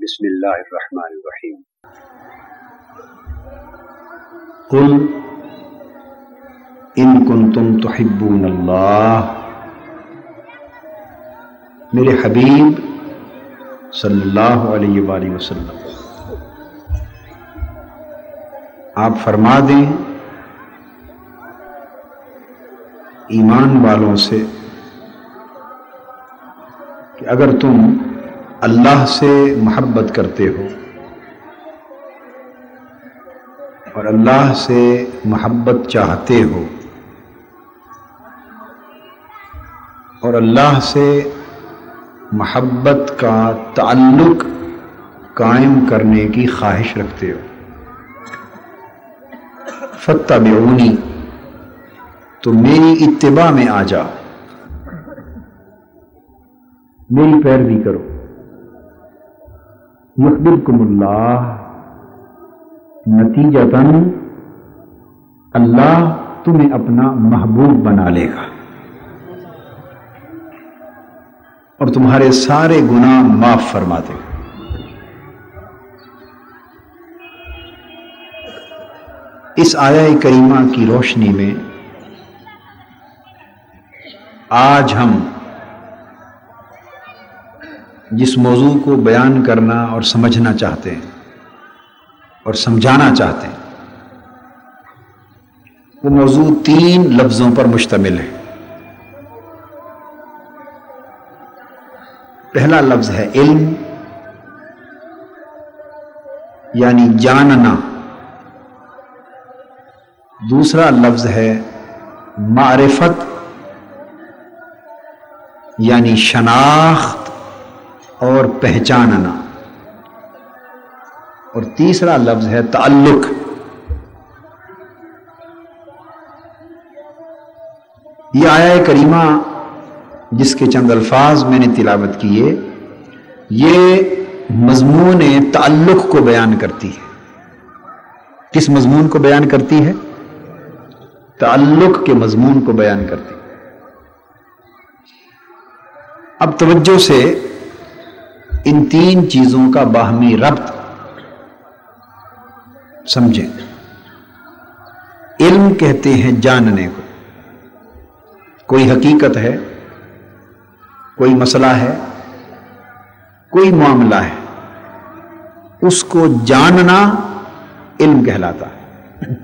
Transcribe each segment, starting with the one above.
بسم اللہ الرحمن الرحیم۔ قل ان کنتم تحبون اللہ، میرے حبیب صلی اللہ علیہ وآلہ وسلم آپ فرما دیں ایمان والوں سے کہ اگر تم اللہ سے محبت کرتے ہو اور اللہ سے محبت چاہتے ہو اور اللہ سے محبت کا تعلق قائم کرنے کی خواہش رکھتے ہو، فاتبعونی، تو میری اتباع میں آ جاؤ، میری پیروی کرو، یحببکم اللہ، نتیجتاً اللہ تمہیں اپنا محبوب بنا لے گا اور تمہارے سارے گناہ معاف فرما دے گا۔ اس آیہ کریمہ کی روشنی میں آج ہم جس موضوع کو بیان کرنا اور سمجھنا چاہتے ہیں اور سمجھانا چاہتے ہیں وہ موضوع 3 لفظوں پر مشتمل ہے۔ پہلا لفظ ہے علم، یعنی جاننا۔ دوسرا لفظ ہے معرفت، یعنی شناخت اور پہچاننا، اور تیسرا لفظ ہے تعلق۔ یہ آیہ کریمہ جس کے چند الفاظ میں نے تلاوت کیے، یہ مضمون تعلق کو بیان کرتی ہے۔ کس مضمون کو بیان کرتی ہے؟ تعلق کے مضمون کو بیان کرتی ہے۔ اب توجہ سے ان 3 چیزوں کا باہمی ربط سمجھیں۔ علم کہتے ہیں جاننے کو، کوئی حقیقت ہے، کوئی مسئلہ ہے، کوئی معاملہ ہے، اس کو جاننا علم کہلاتا ہے۔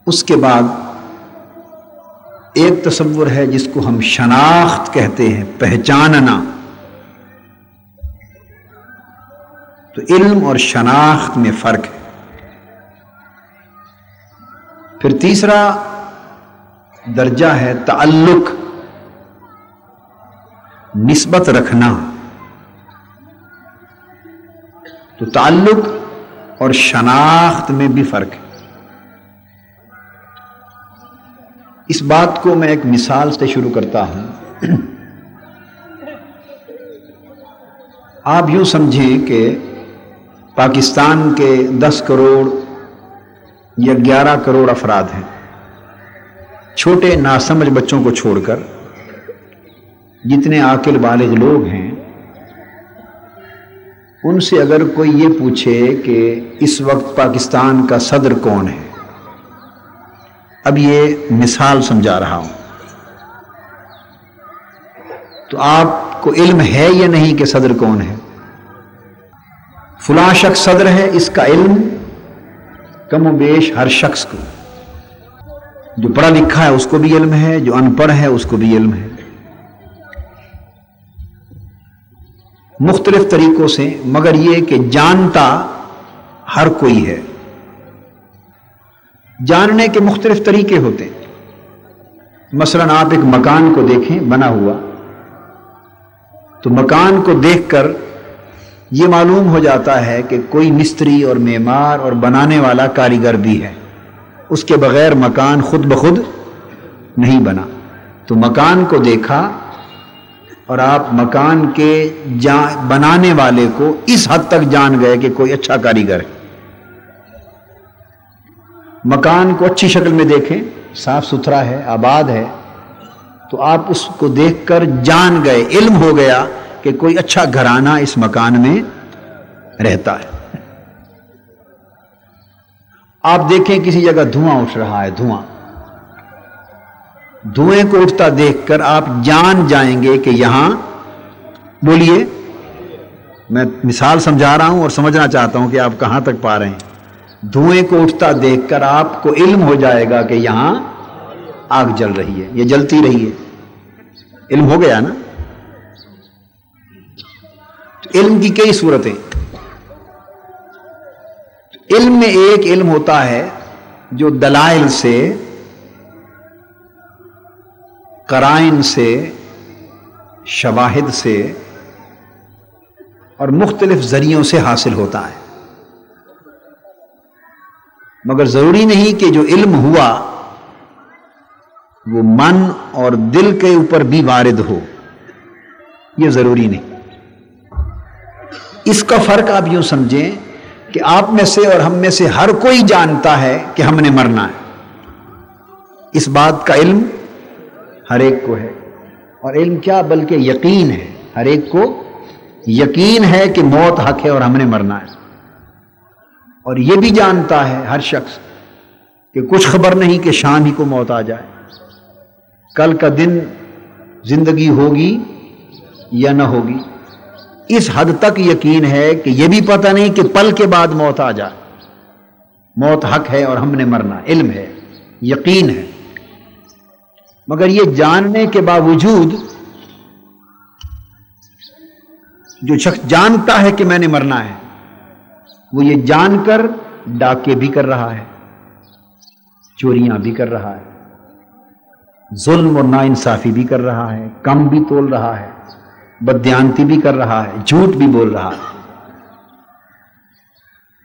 اس کے بعد ایک تصور ہے جس کو ہم شناخت کہتے ہیں، پہچاننا۔ تو علم اور شناخت میں فرق ہے۔ پھر تیسرا درجہ ہے تعلق، نسبت رکھنا۔ تو تعلق اور شناخت میں بھی فرق ہے۔ اس بات کو میں ایک مثال سے شروع کرتا ہوں۔ آپ یوں سمجھیں کہ پاکستان کے 10 کروڑ یا 11 کروڑ افراد ہیں، چھوٹے ناسمجھ بچوں کو چھوڑ کر جتنے عاقل بالغ لوگ ہیں، ان سے اگر کوئی یہ پوچھے کہ اس وقت پاکستان کا صدر کون ہے، اب یہ مثال سمجھا رہا ہوں، تو آپ کو علم ہے یا نہیں کہ صدر کون ہے؟ فلاں شخص صدر ہے، اس کا علم کم و بیش ہر شخص کو، جو پڑھا لکھا ہے اس کو بھی علم ہے، جو ان پڑھ ہے اس کو بھی علم ہے، مختلف طریقوں سے، مگر یہ کہ جانتا ہر کوئی ہے۔ جاننے کے مختلف طریقے ہوتے ہیں۔ مثلا آپ ایک مکان کو دیکھیں بنا ہوا، تو مکان کو دیکھ کر یہ معلوم ہو جاتا ہے کہ کوئی مستری اور معمار اور بنانے والا کاریگر بھی ہے، اس کے بغیر مکان خود بخود نہیں بنا۔ تو مکان کو دیکھا اور آپ مکان کے بنانے والے کو اس حد تک جان گئے کہ کوئی اچھا کاریگر ہے۔ مکان کو اچھی شکل میں دیکھیں، صاف ستھرا ہے، آباد ہے، تو آپ اس کو دیکھ کر جان گئے، علم ہو گیا کہ کوئی اچھا گھرانہ اس مکان میں رہتا ہے۔ آپ دیکھیں کسی جگہ دھواں اٹھ رہا ہے، دھوئیں کو اٹھتا دیکھ کر آپ جان جائیں گے کہ یہاں، بولیے، میں مثال سمجھا رہا ہوں اور سمجھنا چاہتا ہوں کہ آپ کہاں تک پا رہے ہیں۔ دھوئیں کو اٹھتا دیکھ کر آپ کو علم ہو جائے گا کہ یہاں آگ جل رہی ہے، یہ جلتی رہی ہے، علم ہو گیا نا۔ علم کی کئی صورتیں، علم میں ایک علم ہوتا ہے جو دلائل سے، قرائن سے، شواہد سے اور مختلف ذریعوں سے حاصل ہوتا ہے، مگر ضروری نہیں کہ جو علم ہوا وہ من اور دل کے اوپر بھی وارد ہو، یہ ضروری نہیں۔ اس کا فرق آپ یوں سمجھیں کہ آپ میں سے اور ہم میں سے ہر کوئی جانتا ہے کہ ہم نے مرنا ہے، اس بات کا علم ہر ایک کو ہے، اور علم کیا بلکہ یقین ہے، ہر ایک کو یقین ہے کہ موت حق ہے اور ہم نے مرنا ہے۔ اور یہ بھی جانتا ہے ہر شخص کہ کچھ خبر نہیں کہ شام ہی کو موت آ جائے، کل کا دن زندگی ہوگی یا نہ ہوگی، اس حد تک یقین ہے کہ یہ بھی پتہ نہیں کہ پل کے بعد موت آ جائے۔ موت حق ہے اور ہم نے مرنا، علم ہے، یقین ہے۔ مگر یہ جاننے کے باوجود جو شخص جانتا ہے کہ میں نے مرنا ہے، وہ یہ جان کر ڈاکے بھی کر رہا ہے، چوریاں بھی کر رہا ہے، ظلم اور ناانصافی بھی کر رہا ہے، کم بھی تول رہا ہے، بددیانتی بھی کر رہا ہے، جھوٹ بھی بول رہا ہے۔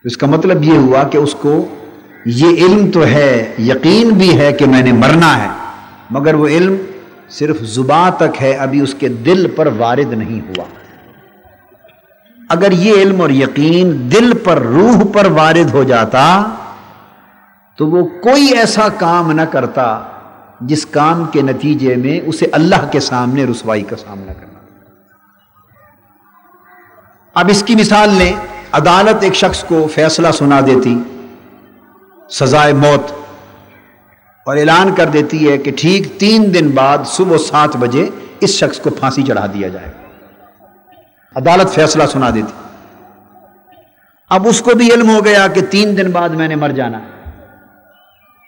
اس کا مطلب یہ ہوا کہ اس کو یہ علم تو ہے، یقین بھی ہے کہ میں نے مرنا ہے، مگر وہ علم صرف زبان تک ہے، ابھی اس کے دل پر وارد نہیں ہوا۔ اگر یہ علم اور یقین دل پر، روح پر وارد ہو جاتا تو وہ کوئی ایسا کام نہ کرتا جس کام کے نتیجے میں اسے اللہ کے سامنے رسوائی کا سامنا کرنا۔ اب اس کی مثال لیں، عدالت ایک شخص کو فیصلہ سنا دیتی، سزائے موت، اور اعلان کر دیتی ہے کہ ٹھیک 3 دن بعد صبح 7 بجے اس شخص کو پھانسی چڑھا دیا جائے گا۔ عدالت فیصلہ سنا دیتی۔ اب اس کو بھی علم ہو گیا کہ 3 دن بعد میں نے مر جانا ہے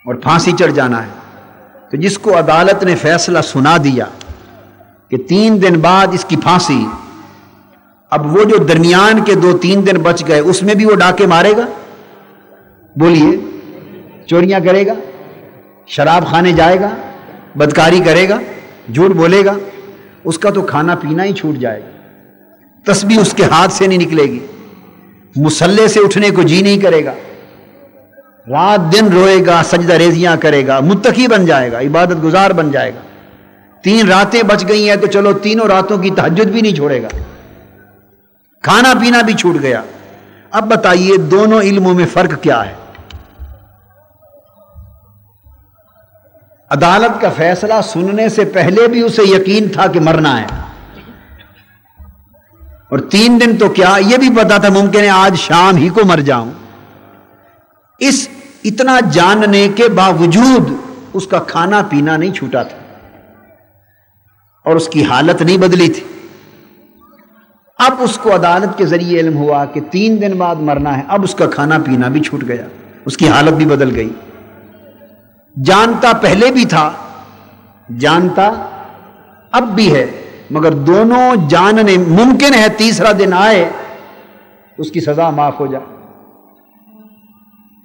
اور پھانسی چڑھ جانا ہے، تو جس کو عدالت نے فیصلہ سنا دیا کہ 3 دن بعد اس کی پھانسی، اب وہ جو درمیان کے 2-3 دن بچ گئے اس میں بھی وہ ڈاکے مارے گا، بولیے، چوریاں کرے گا، شراب خانے جائے گا، بدکاری کرے گا، جھوٹ بولے گا، اس کا تو کھانا پینا ہی چھوٹ جائے گا، تسبیح اس کے ہاتھ سے نہیں نکلے گی، مصلے سے اٹھنے کو جی نہیں کرے گا، رات دن روئے گا، سجدہ ریزیاں کرے گا، متقی بن جائے گا، عبادت گزار بن جائے گا۔ 3 راتیں بچ گئی ہیں تو چلو 3 راتوں کی تہجد بھی نہیں چھوڑے گا، کھانا پینا بھی چھوٹ گیا۔ اب بتائیے دونوں علموں میں فرق کیا ہے؟ عدالت کا فیصلہ سننے سے پہلے بھی اسے یقین تھا کہ مرنا ہے، اور 3 دن تو کیا، یہ بھی پتا تھا ممکن ہے آج شام ہی کو مر جاؤں۔ اس اتنا جاننے کے باوجود اس کا کھانا پینا نہیں چھوٹا تھا اور اس کی حالت نہیں بدلی تھی۔ اب اس کو عدالت کے ذریعے علم ہوا کہ 3 دن بعد مرنا ہے، اب اس کا کھانا پینا بھی چھوٹ گیا، اس کی حالت بھی بدل گئی۔ جانتا پہلے بھی تھا، جانتا اب بھی ہے، مگر دونوں جاننے، ممکن ہے تیسرا دن آئے اس کی سزا معاف ہو جائے،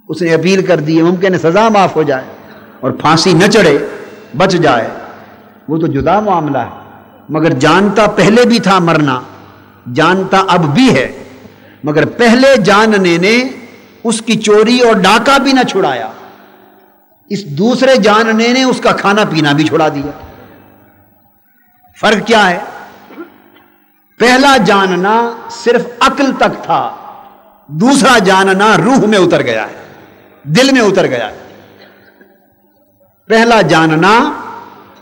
اس نے اپیل کر دی ہے، ممکن ہے سزا معاف ہو جائے اور پھانسی نہ چڑھے، بچ جائے، وہ تو جدا معاملہ ہے۔ مگر جانتا پہلے بھی تھا مرنا، جانتا اب بھی ہے، مگر پہلے جاننے نے اس کی چوری اور ڈاکہ بھی نہ چھڑایا، اس دوسرے جاننے نے اس کا کھانا پینا بھی چھڑا دیا۔ فرق کیا ہے؟ پہلا جاننا صرف عقل تک تھا، دوسرا جاننا روح میں اتر گیا ہے، دل میں اتر گیا ہے۔ پہلا جاننا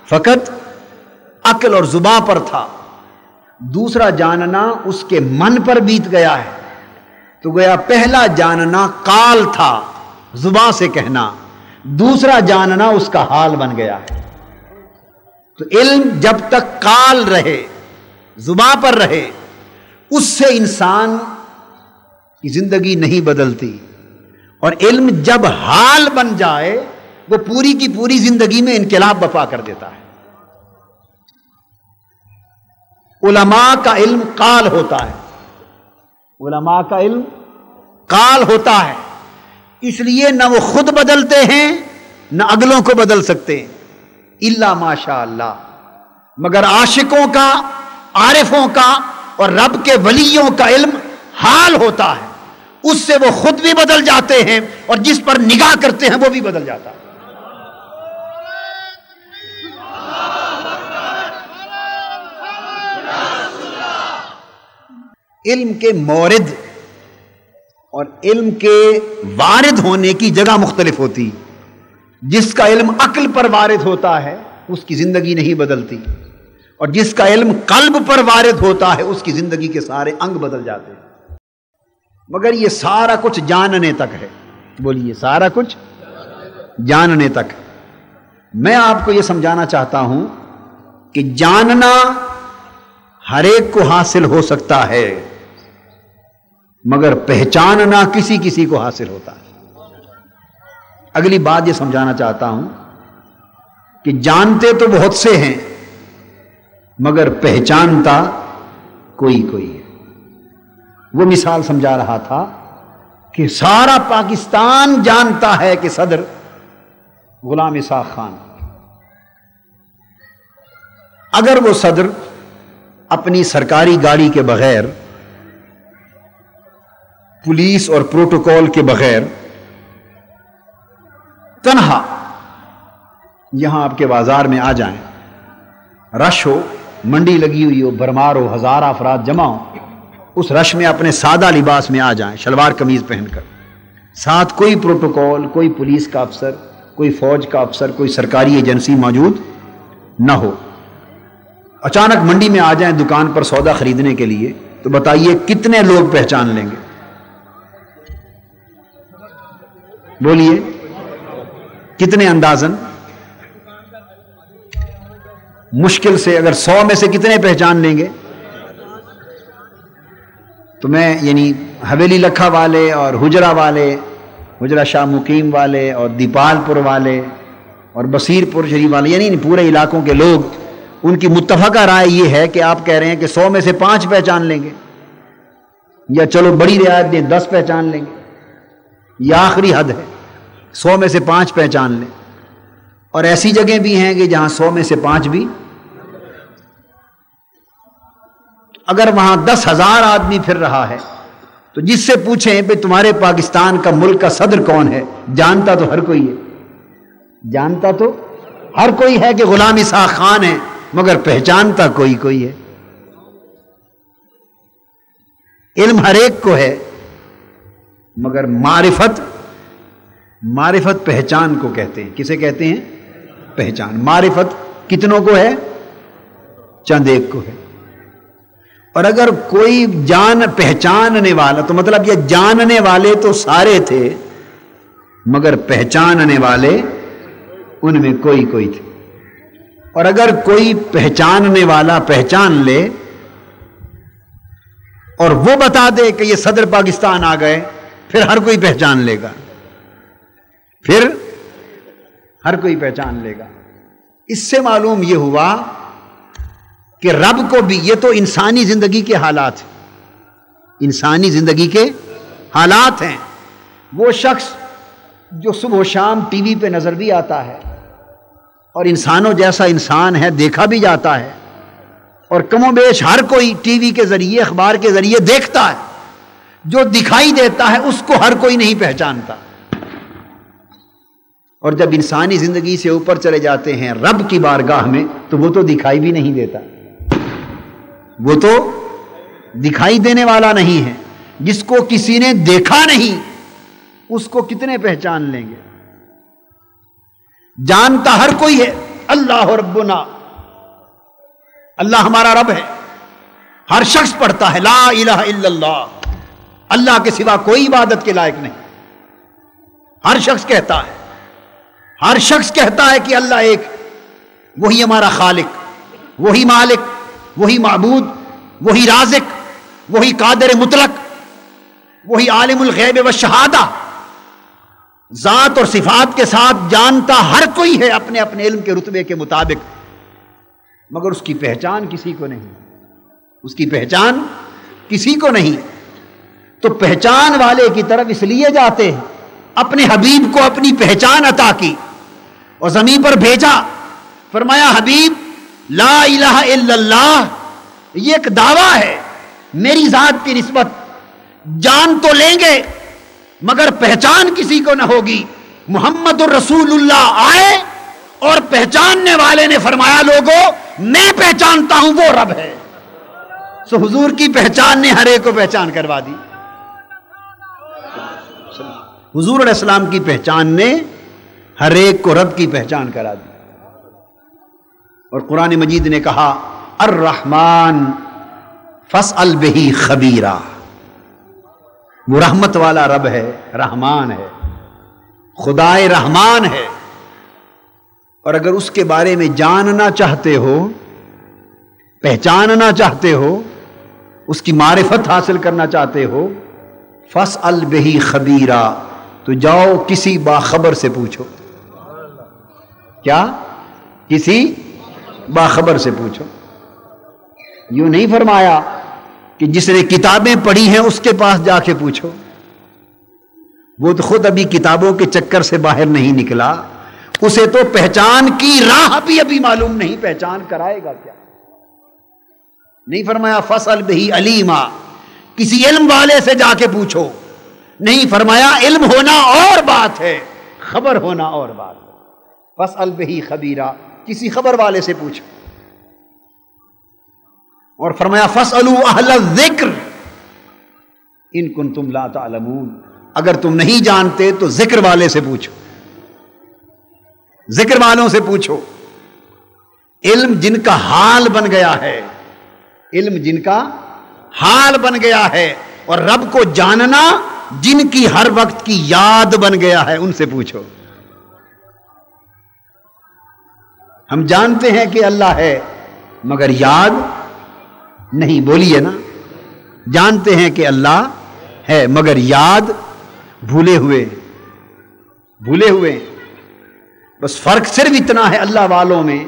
فقط عقل اور زبان پر تھا، دوسرا جاننا اس کے من پر بیت گیا ہے. تو گویا پہلا جاننا قال تھا، زباں سے کہنا، دوسرا جاننا اس کا حال بن گیا ہے. تو علم جب تک قال رہے، زباں پر رہے، اس سے انسان کی زندگی نہیں بدلتی. اور علم جب حال بن جائے وہ پوری کی پوری زندگی میں انقلاب برپا کر دیتا ہے. علماء کا علم قال ہوتا ہے، علماء کا علم قال ہوتا ہے، اس لیے نہ وہ خود بدلتے ہیں نہ اگلوں کو بدل سکتے ہیں الا ماشاء اللہ. مگر عاشقوں کا، عارفوں کا اور رب کے ولیوں کا علم حال ہوتا ہے، اس سے وہ خود بھی بدل جاتے ہیں اور جس پر نگاہ کرتے ہیں وہ بھی بدل جاتا ہے. علم کے مورد اور علم کے وارد ہونے کی جگہ مختلف ہوتی. جس کا علم عقل پر وارد ہوتا ہے اس کی زندگی نہیں بدلتی، اور جس کا علم قلب پر وارد ہوتا ہے اس کی زندگی کے سارے انگ بدل جاتے ہیں. مگر یہ سارا کچھ جاننے تک ہے. بولیے، سارا کچھ جاننے تک. میں آپ کو یہ سمجھانا چاہتا ہوں کہ جاننا ہر ایک کو حاصل ہو سکتا ہے، مگر پہچاننا کسی کسی کو حاصل ہوتا ہے. اگلی بات یہ سمجھانا چاہتا ہوں کہ جانتے تو بہت سے ہیں مگر پہچانتا کوئی کوئی ہے. وہ مثال سمجھا رہا تھا کہ سارا پاکستان جانتا ہے کہ صدر غلام اسحاق خان. اگر وہ صدر اپنی سرکاری گاڑی کے بغیر، پولیس اور پروٹوکول کے بغیر، تنہا یہاں آپ کے بازار میں آ جائیں، رش ہو، منڈی لگی ہوئی ہو، بھرمار ہو، ہزار افراد جمع ہو، اس رش میں اپنے سادہ لباس میں آ جائیں، شلوار قمیض پہن کر، ساتھ کوئی پروٹوکول، کوئی پولیس کا افسر، کوئی فوج کا افسر، کوئی سرکاری ایجنسی موجود نہ ہو، اچانک منڈی میں آ جائیں دکان پر سودا خریدنے کے لیے، تو بتائیے کتنے لوگ پہچان لیں گے؟ بولیے کتنے اندازن؟ مشکل سے اگر 100 میں سے کتنے پہچان لیں گے؟ تو میں یعنی حویلی لکھا والے اور حجرہ والے، حجرہ شاہ مقیم والے اور دیپال پور والے اور بصیر پور شریف والے، یعنی پورے علاقوں کے لوگ، ان کی متفقہ رائے یہ ہے کہ آپ کہہ رہے ہیں کہ 100 میں سے 5 پہچان لیں گے، یا چلو بڑی رعایت دیں 10 پہچان لیں گے، یہ آخری حد ہے، 100 میں سے 5 پہچان لیں. اور ایسی جگہیں بھی ہیں کہ جہاں 100 میں سے 5 بھی، اگر وہاں 10,000 آدمی پھر رہا ہے تو جس سے پوچھیں کہ تمہارے پاکستان کا ملک کا صدر کون ہے، جانتا تو ہر کوئی ہے، جانتا تو ہر کوئی ہے کہ غلام اسحاق خان ہے، مگر پہچانتا کوئی کوئی ہے. علم ہر ایک کو ہے، مگر معرفت پہچان کو کہتے ہیں. کسے کہتے ہیں؟ پہچان. معرفت کتنوں کو ہے؟ چند ایک کو ہے. اور اگر کوئی پہچاننے والا، تو مطلب یہ جاننے والے تو سارے تھے مگر پہچاننے والے ان میں کوئی کوئی تھے. اور اگر کوئی پہچاننے والا پہچان لے اور وہ بتا دے کہ یہ صدر پاکستان آ گئے، پھر ہر کوئی پہچان لے گا، پھر ہر کوئی پہچان لے گا. اس سے معلوم یہ ہوا کہ رب کو بھی، یہ تو انسانی زندگی کے حالات ہیں، انسانی زندگی کے حالات ہیں. وہ شخص جو صبح و شام ٹی وی پہ نظر بھی آتا ہے اور انسانوں جیسا انسان ہے، دیکھا بھی جاتا ہے، اور کم و بیش ہر کوئی ٹی وی کے ذریعے، اخبار کے ذریعے دیکھتا ہے، جو دکھائی دیتا ہے اس کو ہر کوئی نہیں پہچانتا. اور جب انسانی زندگی سے اوپر چلے جاتے ہیں رب کی بارگاہ میں، تو وہ تو دکھائی بھی نہیں دیتا، وہ تو دکھائی دینے والا نہیں ہے. جس کو کسی نے دیکھا نہیں اس کو کتنے پہچان لیں گے؟ جانتا ہر کوئی ہے، اللہ ربنا، اللہ ہمارا رب ہے، ہر شخص پڑھتا ہے لا الہ الا اللہ، اللہ کے سوا کوئی عبادت کے لائق نہیں. ہر شخص کہتا ہے، ہر شخص کہتا ہے کہ اللہ ایک، وہی ہمارا خالق، وہی مالک، وہی معبود، وہی رازق، وہی قادر مطلق، وہی عالم الغیب والشہادہ. ذات اور صفات کے ساتھ جانتا ہر کوئی ہے اپنے اپنے علم کے رتبے کے مطابق، مگر اس کی پہچان کسی کو نہیں، اس کی پہچان کسی کو نہیں. تو پہچان والے کی طرف اس لیے جاتے ہیں، اپنے حبیب کو اپنی پہچان عطا کی اور زمین پر بھیجا. فرمایا حبیب لا الہ الا اللہ یہ ایک دعویٰ ہے میری ذات کی نسبت، جان تو لیں گے مگر پہچان کسی کو نہ ہوگی. محمد الرسول اللہ آئے اور پہچاننے والے نے فرمایا لوگوں میں پہچانتا ہوں وہ رب ہے. سو حضور کی پہچان نے ہر ایک کو پہچان کروا دی. حضور علیہ السلام کی پہچان نے ہر ایک کو رب کی پہچان کرا دی. اور قرآن مجید نے کہا الرحمن فاسأل بہ خبیرا، وہ رحمت والا رب ہے، رحمان ہے، خدائے رحمان ہے. اور اگر اس کے بارے میں جاننا چاہتے ہو، پہچاننا چاہتے ہو، اس کی معرفت حاصل کرنا چاہتے ہو، فاسأل بہ خبیرا، تو جاؤ کسی باخبر سے پوچھو. کیا؟ کسی باخبر سے پوچھو. یوں نہیں فرمایا کہ جس نے کتابیں پڑھی ہیں اس کے پاس جا کے پوچھو، وہ تو خود ابھی کتابوں کے چکر سے باہر نہیں نکلا، اسے تو پہچان کی راہ بھی ابھی معلوم نہیں، پہچان کرائے گا کیا. نہیں فرمایا فصل بہی علیما، کسی علم والے سے جا کے پوچھو. نہیں فرمایا علم ہونا اور بات ہے، خبر ہونا اور بات ہے. فصل بہی خبیرا، کسی خبر والے سے پوچھو. اور فرمایا فاسألوا اہل الذکر ان کنتم لا تعلمون، اگر تم نہیں جانتے تو ذکر والے سے پوچھو، ذکر والوں سے پوچھو. علم جن کا حال بن گیا ہے، علم جن کا حال بن گیا ہے، اور رب کو جاننا جن کی ہر وقت کی یاد بن گیا ہے، ان سے پوچھو. ہم جانتے ہیں کہ اللہ ہے مگر یاد نہیں، بولیے نا. جانتے ہیں کہ اللہ ہے مگر یاد بھولے ہوئے، بھولے ہوئے. بس فرق صرف اتنا ہے اللہ والوں میں،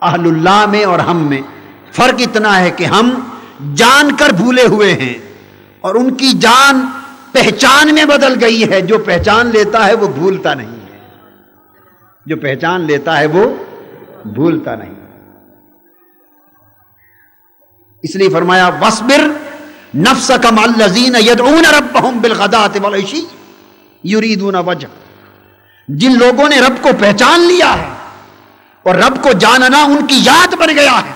اہل اللہ میں اور ہم میں، فرق اتنا ہے کہ ہم جان کر بھولے ہوئے ہیں اور ان کی جان پہچان میں بدل گئی ہے. جو پہچان لیتا ہے وہ بھولتا نہیں ہے، جو پہچان لیتا ہے وہ بھولتا نہیں. اس لیے فرمایا وَاصْبِرْ نَفْسَكَ مَعَ الَّذِينَ يَدْعُونَ رَبَّهُمْ بِالْغَدَاةِ وَالْعَشِيِّ يُرِيدُونَ وَجْهَهُ، جن لوگوں نے رب کو پہچان لیا ہے اور رب کو جاننا ان کی یاد بن گیا ہے،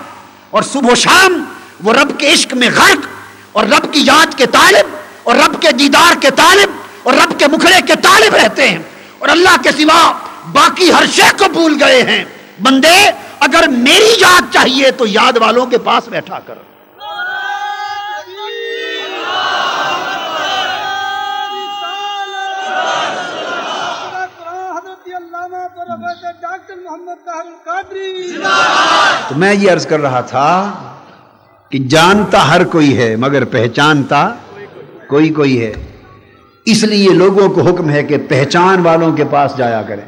اور صبح و شام وہ رب کے عشق میں غرق اور رب کی یاد کے طالب اور رب کے دیدار کے طالب اور رب کے مکھڑے کے طالب رہتے ہیں، اور اللہ کے سوا باقی ہر شے کو بھول گئے ہیں. بندے اگر میری یاد چاہیے تو یاد والوں کے پاس بیٹھا کر. تو میں یہ عرض کر رہا تھا کہ جانتا ہر کوئی ہے مگر پہچانتا کوئی کوئی ہے. اس لیے لوگوں کو حکم ہے کہ پہچان والوں کے پاس جایا کریں.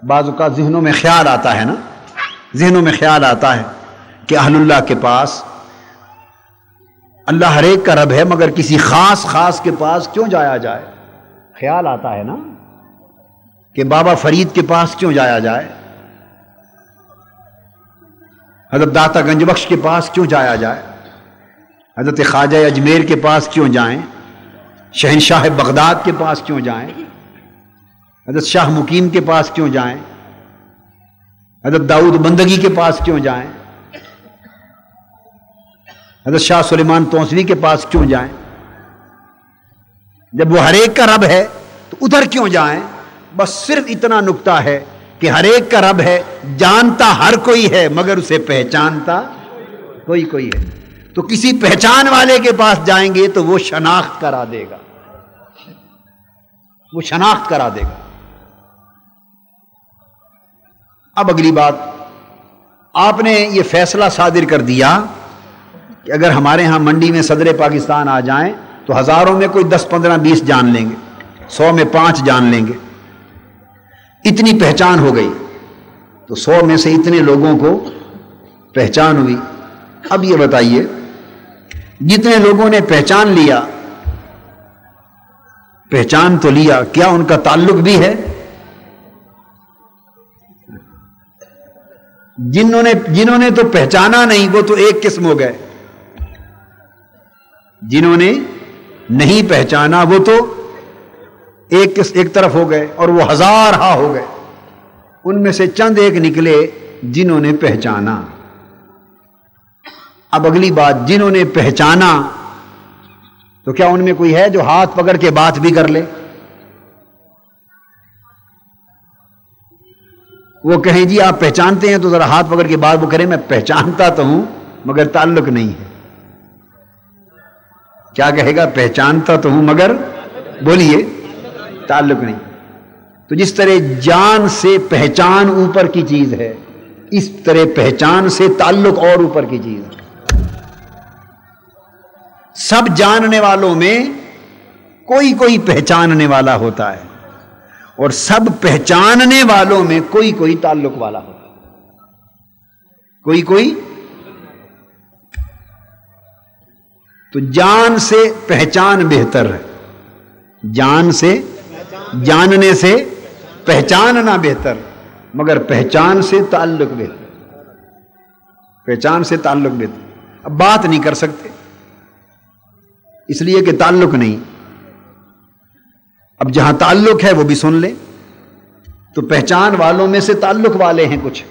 بعض اوقات ذہنوں میں خیال آتا ہے نا، ذہنوں میں خیال آتا ہے کہ اہل اللہ کے پاس، اللہ ہر ایک کا رب ہے مگر کسی خاص کے پاس کیوں جایا جائے. خیال آتا ہے نا کہ بابا فرید کے پاس کیوں جایا جائے، حضرت داتا گنج بخش کے پاس کیوں جایا جائے، حضرت خواجہ اجمیر کے پاس کیوں جائیں، شہنشاہ بغداد کے پاس کیوں جائیں، حضرت شاہ مقیم کے پاس کیوں جائیں، حضرت داؤد بندگی کے پاس کیوں جائیں، حضرت شاہ سلیمان توسوی کے پاس کیوں جائیں. جب وہ ہر ایک کا رب ہے تو ادھر کیوں جائیں. بس صرف اتنا نکتہ ہے کہ ہر ایک کا رب ہے، جانتا ہر کوئی ہے مگر اسے پہچانتا کوئی کوئی ہے. تو کسی پہچان والے کے پاس جائیں گے تو وہ شناخت کرا دے گا، وہ شناخت کرا دے گا۔ اب اگلی بات، آپ نے یہ فیصلہ صادر کر دیا کہ اگر ہمارے ہاں منڈی میں صدر پاکستان آ جائیں تو ہزاروں میں کوئی 10 15 20 جان لیں گے، 100 میں 5 جان لیں گے، اتنی پہچان ہو گئی، تو 100 میں سے اتنے لوگوں کو پہچان ہوئی۔ اب یہ بتائیے، جتنے لوگوں نے پہچان لیا، پہچان تو لیا، کیا ان کا تعلق بھی ہے؟ جنہوں نے تو پہچانا نہیں وہ تو ایک قسم ہو گئے، جنہوں نے نہیں پہچانا وہ تو ایک طرف ہو گئے، اور وہ ہزارہا ہو گئے۔ ان میں سے چند ایک نکلے جنہوں نے پہچانا۔ اب اگلی بات، جنہوں نے پہچانا تو کیا ان میں کوئی ہے جو ہاتھ پکڑ کے بات بھی کر لے؟ وہ کہیں جی آپ پہچانتے ہیں تو ذرا ہاتھ پکڑ کے بات وہ کریں، میں پہچانتا تو ہوں مگر تعلق نہیں ہے۔ کیا کہے گا؟ پہچانتا تو ہوں مگر، بولیے، تعلق نہیں۔ تو جس طرح جان سے پہچان اوپر کی چیز ہے، اس طرح پہچان سے تعلق اور اوپر کی چیز ہے۔ سب جاننے والوں میں کوئی پہچاننے والا ہوتا ہے، اور سب پہچاننے والوں میں کوئی تعلق والا ہوتا ہے، کوئی۔ تو جان سے پہچان بہتر ہے، جان سے، جاننے سے پہچاننا بہتر، مگر پہچان سے تعلق بہتر، پہچان سے تعلق بہتر۔ اب بات نہیں کر سکتے اس لیے کہ تعلق نہیں، اب جہاں تعلق ہے وہ بھی سن لے۔ تو پہچان والوں میں سے تعلق والے ہیں کچھ،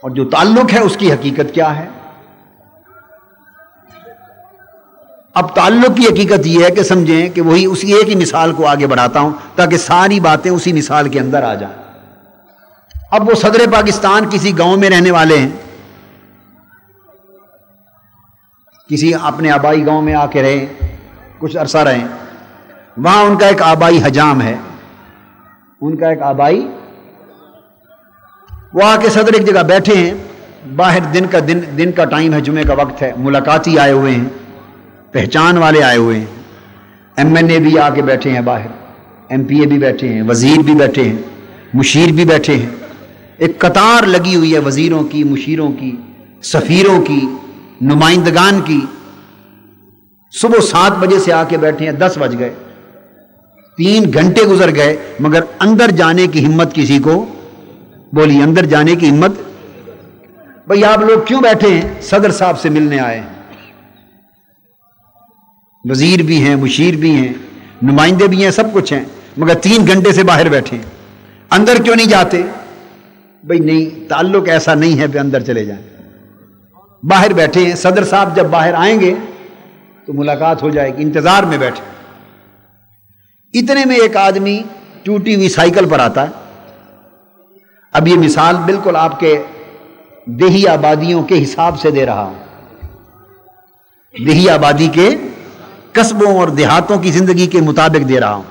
اور جو تعلق ہے اس کی حقیقت کیا ہے؟ اب تعلق کی حقیقت یہ ہے کہ سمجھیں کہ وہی اسی ایک ہی مثال کو آگے بڑھاتا ہوں تاکہ ساری باتیں اسی مثال کے اندر آ جائیں۔ اب وہ صدر پاکستان کسی گاؤں میں رہنے والے ہیں، کسی اپنے آبائی گاؤں میں آ کے رہے، کچھ عرصہ رہے، وہاں ان کا ایک آبائی حجام ہے، ان کا ایک آبائی، وہ آ کے صدر ایک جگہ بیٹھے ہیں، باہر دن کا ٹائم ہے، جمعے کا وقت ہے، ملاقاتی آئے ہوئے ہیں، پہچان والے آئے ہوئے ہیں، ایم این اے بھی آ کے بیٹھے ہیں باہر، ایم پی اے بھی بیٹھے ہیں، وزیر بھی بیٹھے ہیں، مشیر بھی بیٹھے ہیں، ایک قطار لگی ہوئی ہے وزیروں کی، مشیروں کی، سفیروں کی، نمائندگان کی۔ صبح 7 بجے سے آ کے بیٹھے ہیں، 10 بج گئے، 3 گھنٹے گزر گئے، مگر اندر جانے کی ہمت کسی کو، بولی اندر جانے کی ہمت؟ بھئی آپ لوگ کیوں بیٹھے ہیں؟ صدر صاحب سے ملنے آئے ہیں، وزیر بھی ہیں، مشیر بھی ہیں، نمائندے بھی ہیں، سب کچھ ہیں، مگر 3 گھنٹے سے باہر بیٹھے ہیں، اندر کیوں نہیں جاتے؟ بھئی نہیں، تعلق ایسا نہیں ہے کہ اندر چلے جائیں، باہر بیٹھے ہیں، صدر صاحب جب باہر آئیں گے تو ملاقات ہو جائے گی، انتظار میں بیٹھے۔ اتنے میں ایک آدمی ٹوٹی ہوئی سائیکل پر آتا ہے۔ اب یہ مثال بالکل آپ کے دیہی آبادیوں کے حساب سے دے رہا ہوں، دیہی آبادی کے قصبوں اور دیہاتوں کی زندگی کے مطابق دے رہا ہوں۔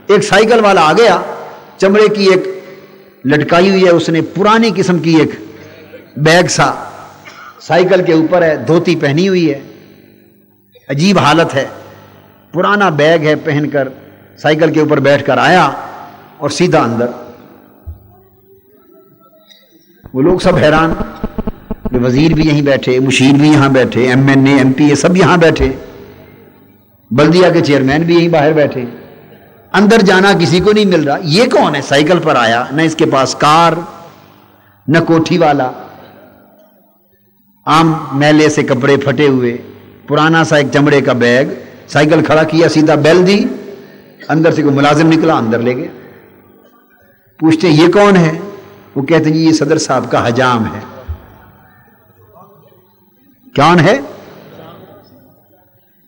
ایک سائیکل والا آ گیا، چمڑے کی ایک لٹکائی ہوئی ہے، اس نے پرانی قسم کی ایک بیگ سا سائیکل کے اوپر ہے، دھوتی پہنی ہوئی ہے، عجیب حالت ہے، پرانا بیگ ہے، پہن کر سائیکل کے اوپر بیٹھ کر آیا اور سیدھا اندر۔ وہ لوگ سب حیران، وزیر بھی یہیں بیٹھے، مشیر بھی یہاں بیٹھے، ایم این اے، ایم پی اے سب یہاں بیٹھے، بلدیہ کے چیئرمین بھی یہیں باہر بیٹھے، اندر جانا کسی کو نہیں مل رہا۔ یہ کون ہے؟ سائیکل پر آیا، نہ اس کے پاس کار، نہ کوٹھی والا، عام میلے سے کپڑے پھٹے ہوئے، پرانا سا ایک چمڑے کا بیگ، سائیکل کھڑا کیا، سیدھا بیل دی، اندر سے کوئی ملازم نکلا، اندر لے گئے۔ پوچھتے ہیں یہ کون ہے؟ وہ کہتے ہیں جی یہ صدر صاحب کا حجام ہے۔ کون ہے؟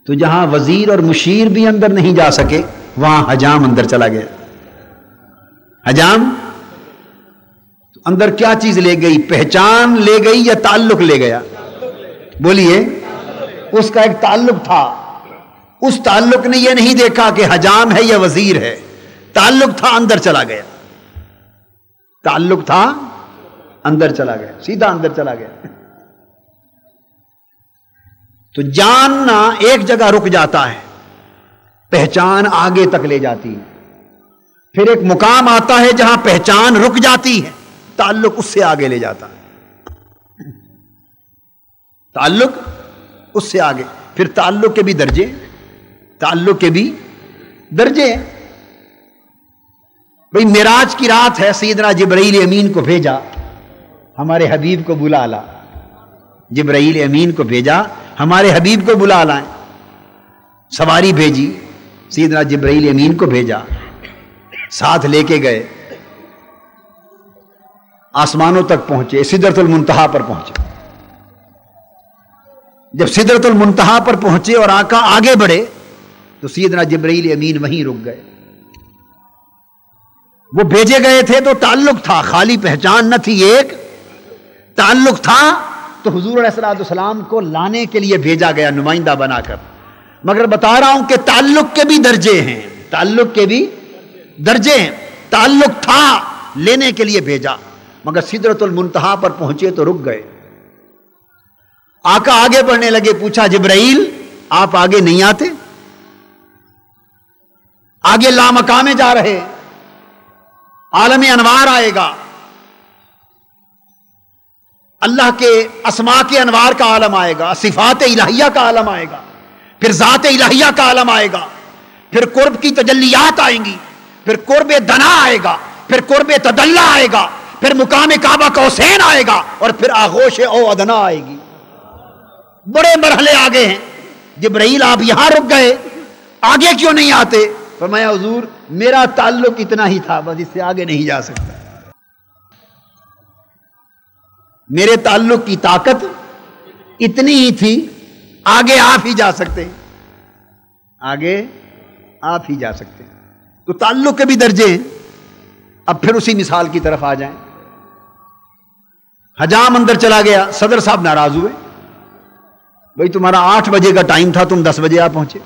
تو جہاں وزیر اور مشیر بھی اندر نہیں جا سکے وہاں حجام اندر چلا گیا۔ حجام تو اندر کیا چیز لے گئی؟ پہچان لے گئی یا تعلق لے گیا؟ بولیے، اس کا ایک تعلق تھا. اس تعلق نے یہ نہیں دیکھا کہ حجام ہے یا وزیر ہے، تعلق تھا اندر چلا گیا، تعلق تھا اندر چلا گیا، سیدھا اندر چلا گیا. تو جاننا ایک جگہ رک جاتا ہے، پہچان آگے تک لے جاتی ہے. پھر ایک مقام آتا ہے جہاں پہچان رک جاتی ہے، تعلق اس سے آگے لے جاتا ہے، تعلق اس سے آگے. پھر تعلق کے بھی درجے، تعلق کے بھی درجے ہیں. بھئی معراج کی رات ہے، سیدنا جبرائیل امین کو بھیجا، ہمارے حبیب کو بلا لا. جبرائیل امین کو بھیجا، ہمارے حبیب کو بلا لائیں. سواری بھیجی، سیدنا جبرائیل امین کو بھیجا، ساتھ لے کے گئے، آسمانوں تک پہنچے، سدرۃ المنتہا پر پہنچے. جب سدرۃ المنتہا پر پہنچے اور آقا آگے بڑھے تو سیدنا جبرائیل امین وہیں رک گئے. وہ بھیجے گئے تھے تو تعلق تھا، خالی پہچان نہ تھی، ایک تعلق تھا. تو حضور علیہ الصلوۃ والسلام کو لانے کے لیے بھیجا گیا نمائندہ بنا کر. مگر بتا رہا ہوں کہ تعلق کے بھی درجے ہیں، تعلق کے بھی درجے ہیں. تعلق تھا، لینے کے لیے بھیجا، مگر سدرۃ المنتہا پر پہنچے تو رک گئے. آقا آگے بڑھنے لگے، پوچھا جبرائیل آپ آگے نہیں آتے؟ آگے لامقام جا رہے، عالم انوار آئے گا، اللہ کے اسماء کے انوار کا عالم آئے گا، صفات الہیہ کا عالم آئے گا، پھر ذات الہیہ کا عالم آئے گا، پھر قرب کی تجلیات آئیں گی، پھر قرب دنا آئے گا، پھر قرب تدلی آئے گا، پھر مقام کعبہ قوسین آئے گا، اور پھر آغوش او ادنا آئے گی. بڑے مرحلے آگے ہیں. جبرائیل آپ یہاں رک گئے، آگے کیوں نہیں آتے؟ فرمایا حضور میرا تعلق اتنا ہی تھا، بس اس سے آگے نہیں جا سکتا. میرے تعلق کی طاقت اتنی ہی تھی، آگے آپ ہی جا سکتے ہیں، آگے آپ ہی جا سکتے ہیں. تو تعلق کے بھی درجے ہیں. اب پھر اسی مثال کی طرف آ جائیں. حجام اندر چلا گیا، صدر صاحب ناراض ہوئے، بھئی تمہارا 8 بجے کا ٹائم تھا، تم 10 بجے آ پہنچے.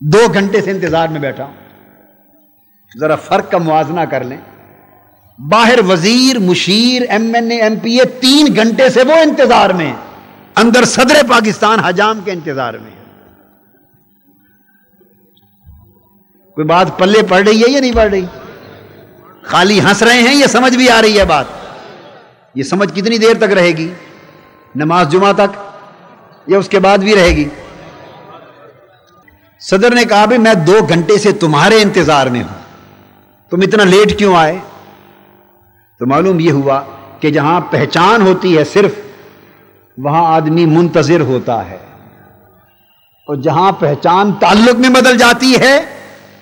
2 گھنٹے سے انتظار میں بیٹھا ہوں. ذرا فرق کا موازنہ کر لیں. باہر وزیر، مشیر، ایم این اے، ایم پی اے 3 گھنٹے سے وہ انتظار میں، اندر صدر پاکستان حجام کے انتظار میں. کوئی بات پلے پڑ رہی ہے یا نہیں پڑ رہی؟ خالی ہنس رہے ہیں یا سمجھ بھی آ رہی ہے بات؟ یہ سمجھ کتنی دیر تک رہے گی؟ نماز جمعہ تک یا اس کے بعد بھی رہے گی؟ صدر نے کہا میں 2 گھنٹے سے تمہارے انتظار میں ہوں، تم اتنا لیٹ کیوں آئے؟ تو معلوم یہ ہوا کہ جہاں پہچان ہوتی ہے صرف، وہاں آدمی منتظر ہوتا ہے، اور جہاں پہچان تعلق میں بدل جاتی ہے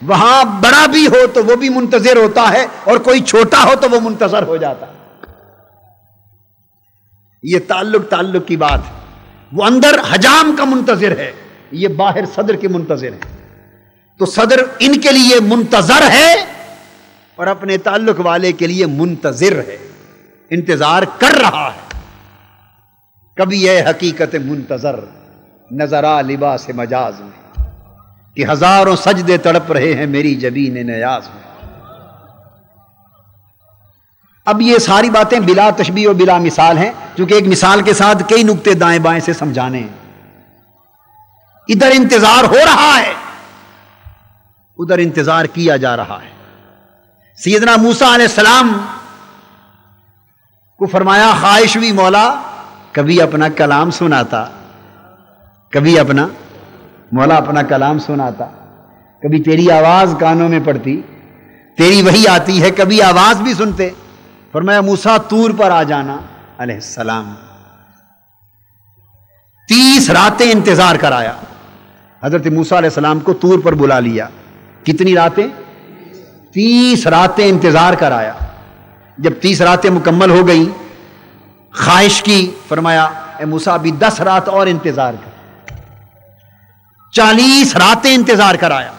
وہاں بڑا بھی ہو تو وہ بھی منتظر ہوتا ہے، اور کوئی چھوٹا ہو تو وہ منتظر ہو جاتا ہے. یہ تعلق کی بات ہے. وہ اندر حجام کا منتظر ہے، یہ باہر صدر کے منتظر ہے. تو صدر ان کے لیے منتظر ہے اور اپنے تعلق والے کے لیے منتظر ہے، انتظار کر رہا ہے. کبھی یہ حقیقت منتظر نظر آ لباس مجاز میں، کہ ہزاروں سجدے تڑپ رہے ہیں میری جبین نیاز میں. اب یہ ساری باتیں بلا تشبیہ و بلا مثال ہیں، کیونکہ ایک مثال کے ساتھ کئی نقطے دائیں بائیں سے سمجھانے ہیں. ادھر انتظار ہو رہا ہے، ادھر انتظار کیا جا رہا ہے. سیدنا موسیٰ علیہ السلام کو فرمایا خواہش بھی مولا کبھی اپنا کلام سناتا، کبھی اپنا مولا اپنا کلام سناتا، کبھی تیری آواز کانوں میں پڑتی، تیری وحی آتی ہے، کبھی آواز بھی سنتے. فرمایا موسیٰ طور پر آ جانا علیہ السلام. 30 راتیں انتظار کرایا. حضرت موسیٰ علیہ السلام کو طور پر بلا لیا. کتنی راتیں؟ 30 راتیں انتظار کرایا. جب 30 راتیں مکمل ہو گئی، خواہش کی، فرمایا اے موسیٰ ابھی 10 رات اور انتظار کر. 40 راتیں انتظار کرایا.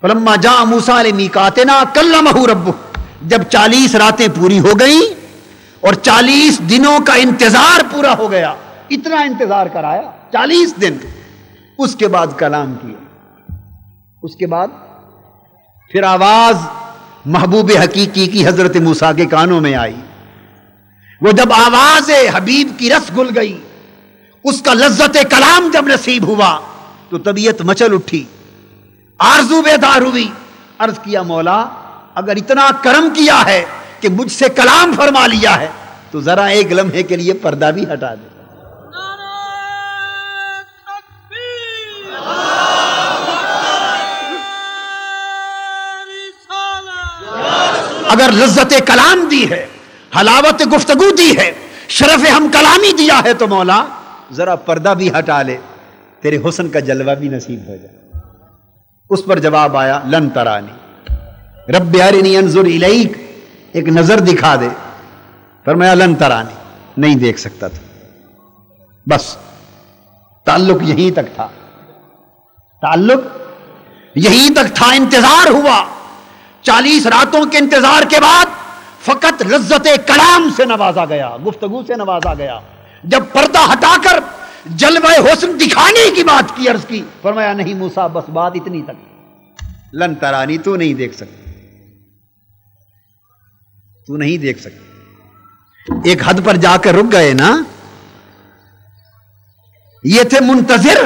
فلما جاء موسیٰ لمیقاتنا کلمہ ربہ. جب 40 راتیں پوری ہو گئیں، اور 40 دنوں کا انتظار پورا ہو گیا. اتنا انتظار کرایا 40 دن. اس کے بعد کلام کیا. اس کے بعد پھر آواز محبوب حقیقی کی حضرت موسیٰ کے کانوں میں آئی. وہ جب آواز حبیب کی رس گل گئی, اس کا لذت کلام جب نصیب ہوا تو طبیعت مچل اٹھی, آرزو بیدار ہوئی. عرض کیا مولا اگر اتنا کرم کیا ہے کہ مجھ سے کلام فرما لیا ہے تو ذرا ایک لمحے کے لیے پردہ بھی ہٹا دے. اگر لذت کلام دی ہے, حلاوت گفتگو دی ہے, شرف ہم کلامی دیا ہے تو مولا ذرا پردہ بھی ہٹا لے, تیرے حسن کا جلوہ بھی نصیب ہو جائے. اس پر جواب آیا لن ترانی رب ارنی انظر الیک, ایک نظر دکھا دے. فرمایا لن ترانی, نہیں دیکھ سکتا تھا. بس تعلق یہیں تک تھا, تعلق یہیں تک تھا. انتظار ہوا 40 راتوں کے انتظار کے بعد فقط لذت کلام سے نوازا گیا, گفتگو سے نوازا گیا. جب پردہ ہٹا کر جلوہ حسن دکھانے کی بات کی, عرض کی, فرمایا نہیں موسیٰ بس بات اتنی تک. لن ترانی, تو نہیں دیکھ سکتا, تو نہیں دیکھ سکتا. ایک حد پر جا کر رک گئے نا. یہ تھے منتظر,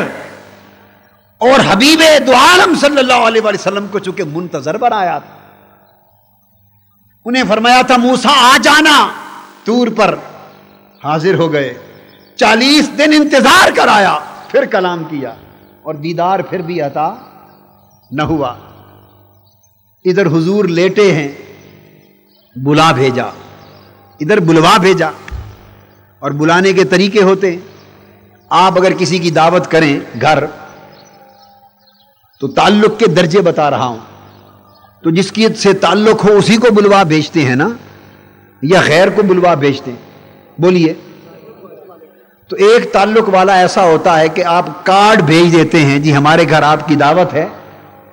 اور حبیب دو عالم صلی اللہ علیہ وسلم کو چونکہ منتظر بنایا تھا, انہیں فرمایا تھا موسیٰ آ جانا. طور پر حاضر ہو گئے, 40 دن انتظار کرایا, پھر کلام کیا, اور دیدار پھر بھی عطا نہ ہوا. ادھر حضور لیٹے ہیں, بلا بھیجا, ادھر بلوا بھیجا. اور بلانے کے طریقے ہوتے ہیں. آپ اگر کسی کی دعوت کریں گھر, تو تعلق کے درجے بتا رہا ہوں, تو جس کی سے تعلق ہو اسی کو بلوا بھیجتے ہیں نا, یا غیر کو بلوا بھیجتے ہیں؟ بولیے. تو ایک تعلق والا ایسا ہوتا ہے کہ آپ کارڈ بھیج دیتے ہیں, جی ہمارے گھر آپ کی دعوت ہے,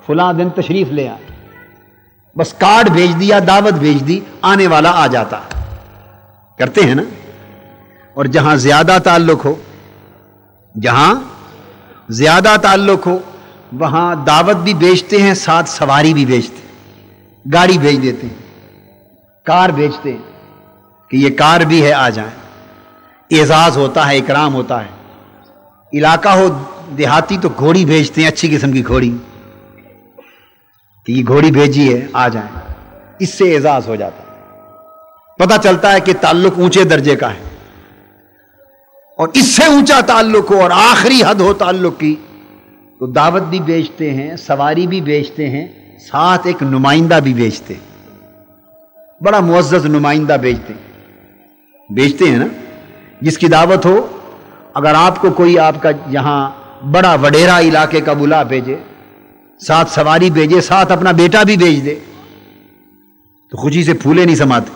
فلاں دن تشریف لے آئیں. بس کارڈ بھیج دیا, دعوت بھیج دی, آنے والا آ جاتا. کرتے ہیں نا. اور جہاں زیادہ تعلق ہو, جہاں زیادہ تعلق ہو, وہاں دعوت بھی بیچتے ہیں, ساتھ سواری بھی بیچتے ہیں. گاڑی بھیج دیتے ہیں, کار بیچتے ہیں کہ یہ کار بھی ہے, آ جائیں. اعزاز ہوتا ہے, اکرام ہوتا ہے. علاقہ ہو دیہاتی تو گھوڑی بھیجتے ہیں, اچھی قسم کی گھوڑی, کہ یہ گھوڑی بھیجی ہے, آ جائیں. اس سے اعزاز ہو جاتا ہے, پتہ چلتا ہے کہ تعلق اونچے درجے کا ہے. اور اس سے اونچا تعلق ہو اور آخری حد ہو تعلق کی, تو دعوت بھی بیچتے ہیں, سواری بھی بیچتے ہیں, ساتھ ایک نمائندہ بھی بیچتے ہیں. بڑا معزز نمائندہ بیچتے ہیں نا. جس کی دعوت ہو, اگر آپ کو کوئی آپ کا یہاں بڑا وڈیرا علاقے کا بلا بھیجے, ساتھ سواری بھیجے, ساتھ اپنا بیٹا بھی بھیج دے, تو خوشی سے پھولے نہیں سماتے.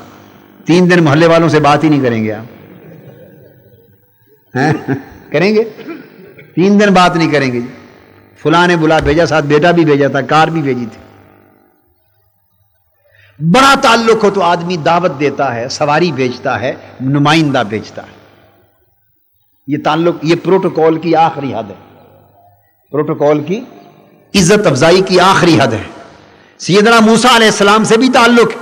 3 دن محلے والوں سے بات ہی نہیں کریں گے آپ. کریں گے؟ 3 دن بات نہیں کریں گے. فلاں نے بلا بھیجا, ساتھ بیٹا بھی بھیجا تھا, کار بھی بھیجی تھی. بڑا تعلق ہو تو آدمی دعوت دیتا ہے, سواری بیچتا ہے, نمائندہ بیچتا ہے. یہ تعلق, یہ پروٹوکول کی آخری حد ہے. پروٹوکول کی عزت افزائی کی آخری حد ہے. سیدنا موسیٰ علیہ السلام سے بھی تعلق,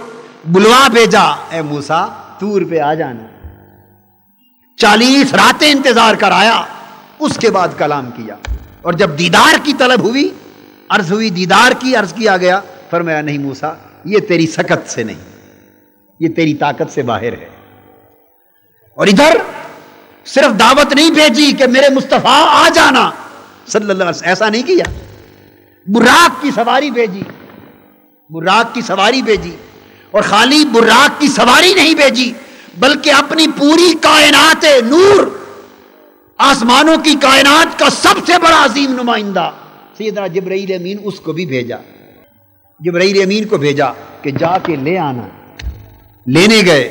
بلوا بھیجا, اے موسیٰ طور پہ آ جانا. 40 راتیں انتظار کرایا, اس کے بعد کلام کیا. اور جب دیدار کی طلب ہوئی, عرض ہوئی دیدار کی, عرض کیا گیا, فرمایا نہیں موسیٰ یہ تیری سکت سے نہیں, یہ تیری طاقت سے باہر ہے. اور ادھر صرف دعوت نہیں بھیجی کہ میرے مصطفیٰ آ جانا صلی اللہ علیہ وسلم, ایسا نہیں کیا. براق کی سواری بھیجی, براق کی سواری بھیجی. اور خالی براق کی سواری نہیں بھیجی, بلکہ اپنی پوری کائنات نور, آسمانوں کی کائنات کا سب سے بڑا عظیم نمائندہ سیدنا جبرائیل امین, اس کو بھی بھیجا. جبرائیل امین کو بھیجا کہ جا کے لے آنا. لینے گئے,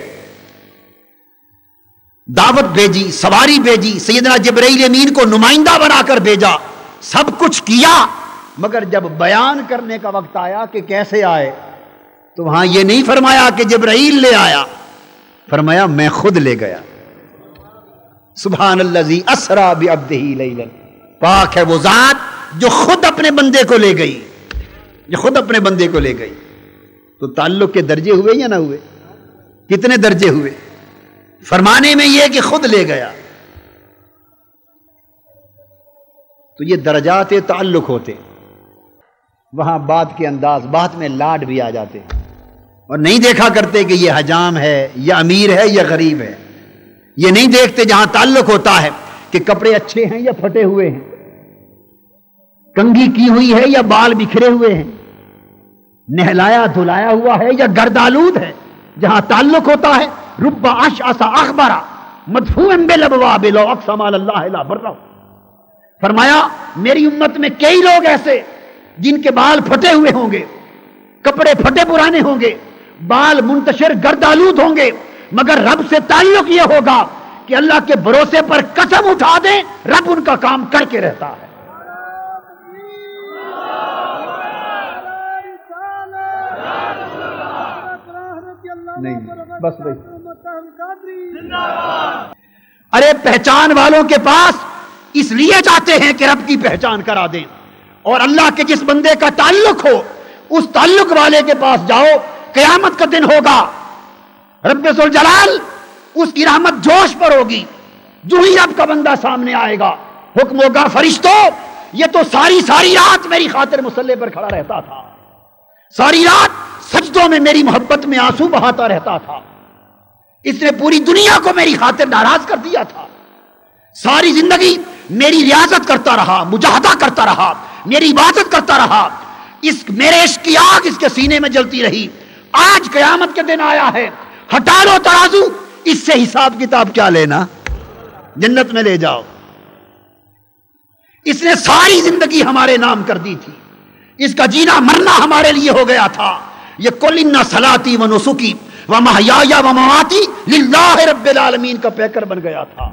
دعوت بھیجی, سواری بھیجی, سیدنا جبرائیل امین کو نمائندہ بنا کر بھیجا, سب کچھ کیا. مگر جب بیان کرنے کا وقت آیا کہ کیسے آئے, تو وہاں یہ نہیں فرمایا کہ جبرائیل لے آیا, فرمایا میں خود لے گیا. سبحان الذی اسرا بعبدہ لیلا، پاک ہے وہ ذات جو خود اپنے بندے کو لے گئی، جو خود اپنے بندے کو لے گئی. تو تعلق کے درجے ہوئے یا نہ ہوئے؟ کتنے درجے ہوئے؟ فرمانے میں یہ کہ خود لے گیا. تو یہ درجات تعلق ہوتے. وہاں بات کے انداز، بات میں لاڈ بھی آ جاتے اور نہیں دیکھا کرتے کہ یہ حجام ہے یا امیر ہے یا غریب ہے. یہ نہیں دیکھتے جہاں تعلق ہوتا ہے کہ کپڑے اچھے ہیں یا پھٹے ہوئے ہیں، کنگھی کی ہوئی ہے یا بال بکھرے ہوئے ہیں، نہلایا دھلایا ہوا ہے یا گردآلود ہے. جہاں تعلق ہوتا ہے رب اشعث اغبر مدفوع بالابواب لو اقسم علی اللہ لا برہ. فرمایا میری امت میں کئی لوگ ایسے جن کے بال پھٹے ہوئے ہوں گے، کپڑے پھٹے پرانے ہوں گے، بال منتشر گردآلود ہوں گے، مگر رب سے تعلق یہ ہوگا کہ اللہ کے بھروسے پر قسم اٹھا دیں رب ان کا کام کر کے رہتا ہے. نہیں بس بھائی. ارے پہچان والوں کے پاس اس لیے جاتے ہیں کہ رب کی پہچان کرا دیں، اور اللہ کے جس بندے کا تعلق ہو اس تعلق والے کے پاس جاؤ. قیامت کا دن ہوگا، رب ذوالجلال اس کی رحمت جوش پر ہوگی. جو ہی رب کا بندہ سامنے آئے گا حکم ہوگا فرشتوں یہ تو ساری رات میری خاطر مصلی پر کھڑا رہتا تھا، ساری رات سجدوں میں میری محبت میں آنسو بہاتا رہتا تھا، اس نے پوری دنیا کو میری خاطر ناراض کر دیا تھا، ساری زندگی میری ریاضت کرتا رہا، مجاہدہ کرتا رہا، میری عبادت کرتا رہا، اس میرے عشق کی آگ اس کے سینے میں جلتی رہی. آج قیامت کے دن آیا ہے، ہٹا لو ترازو، اس سے حساب کتاب کیا لینا، جنت میں لے جاؤ. اس نے ساری زندگی ہمارے نام کر دی تھی، اس کا جینا مرنا ہمارے لیے ہو گیا تھا. یہ قل ان صلاتی و نسکی و محیایا و مماتی للہ رب العالمین کا پیکر بن گیا تھا.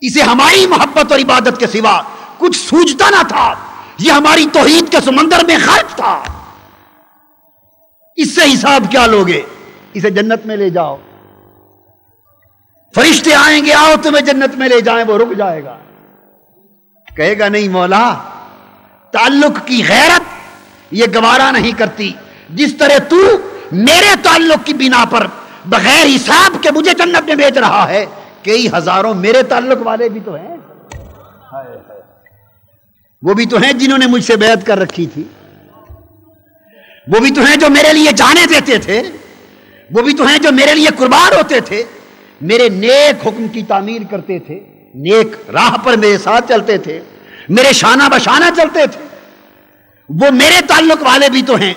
اسے ہماری محبت اور عبادت کے سوا کچھ سوجتا نہ تھا. یہ ہماری توحید کے سمندر میں غرق تھا. اس سے حساب کیا لوگے؟ اسے جنت میں لے جاؤ. فرشتے آئیں گے آؤ تمہیں جنت میں لے جائیں، وہ رک جائے گا، کہے گا نہیں مولا، تعلق کی غیرت یہ گوارا نہیں کرتی. جس طرح تو میرے تعلق کی بنا پر بغیر حساب کے مجھے جنت میں بھیج رہا ہے، کئی ہزاروں میرے تعلق والے بھی تو ہیں، وہ بھی تو ہیں جنہوں نے مجھ سے بیعت کر رکھی تھی، وہ بھی تو ہیں جو میرے لیے جانے دیتے تھے، وہ بھی تو ہیں جو میرے لیے قربان ہوتے تھے، میرے نیک حکم کی تعمیل کرتے تھے، نیک راہ پر میرے ساتھ چلتے تھے، میرے شانہ بشانہ چلتے تھے. وہ میرے تعلق والے بھی تو ہیں.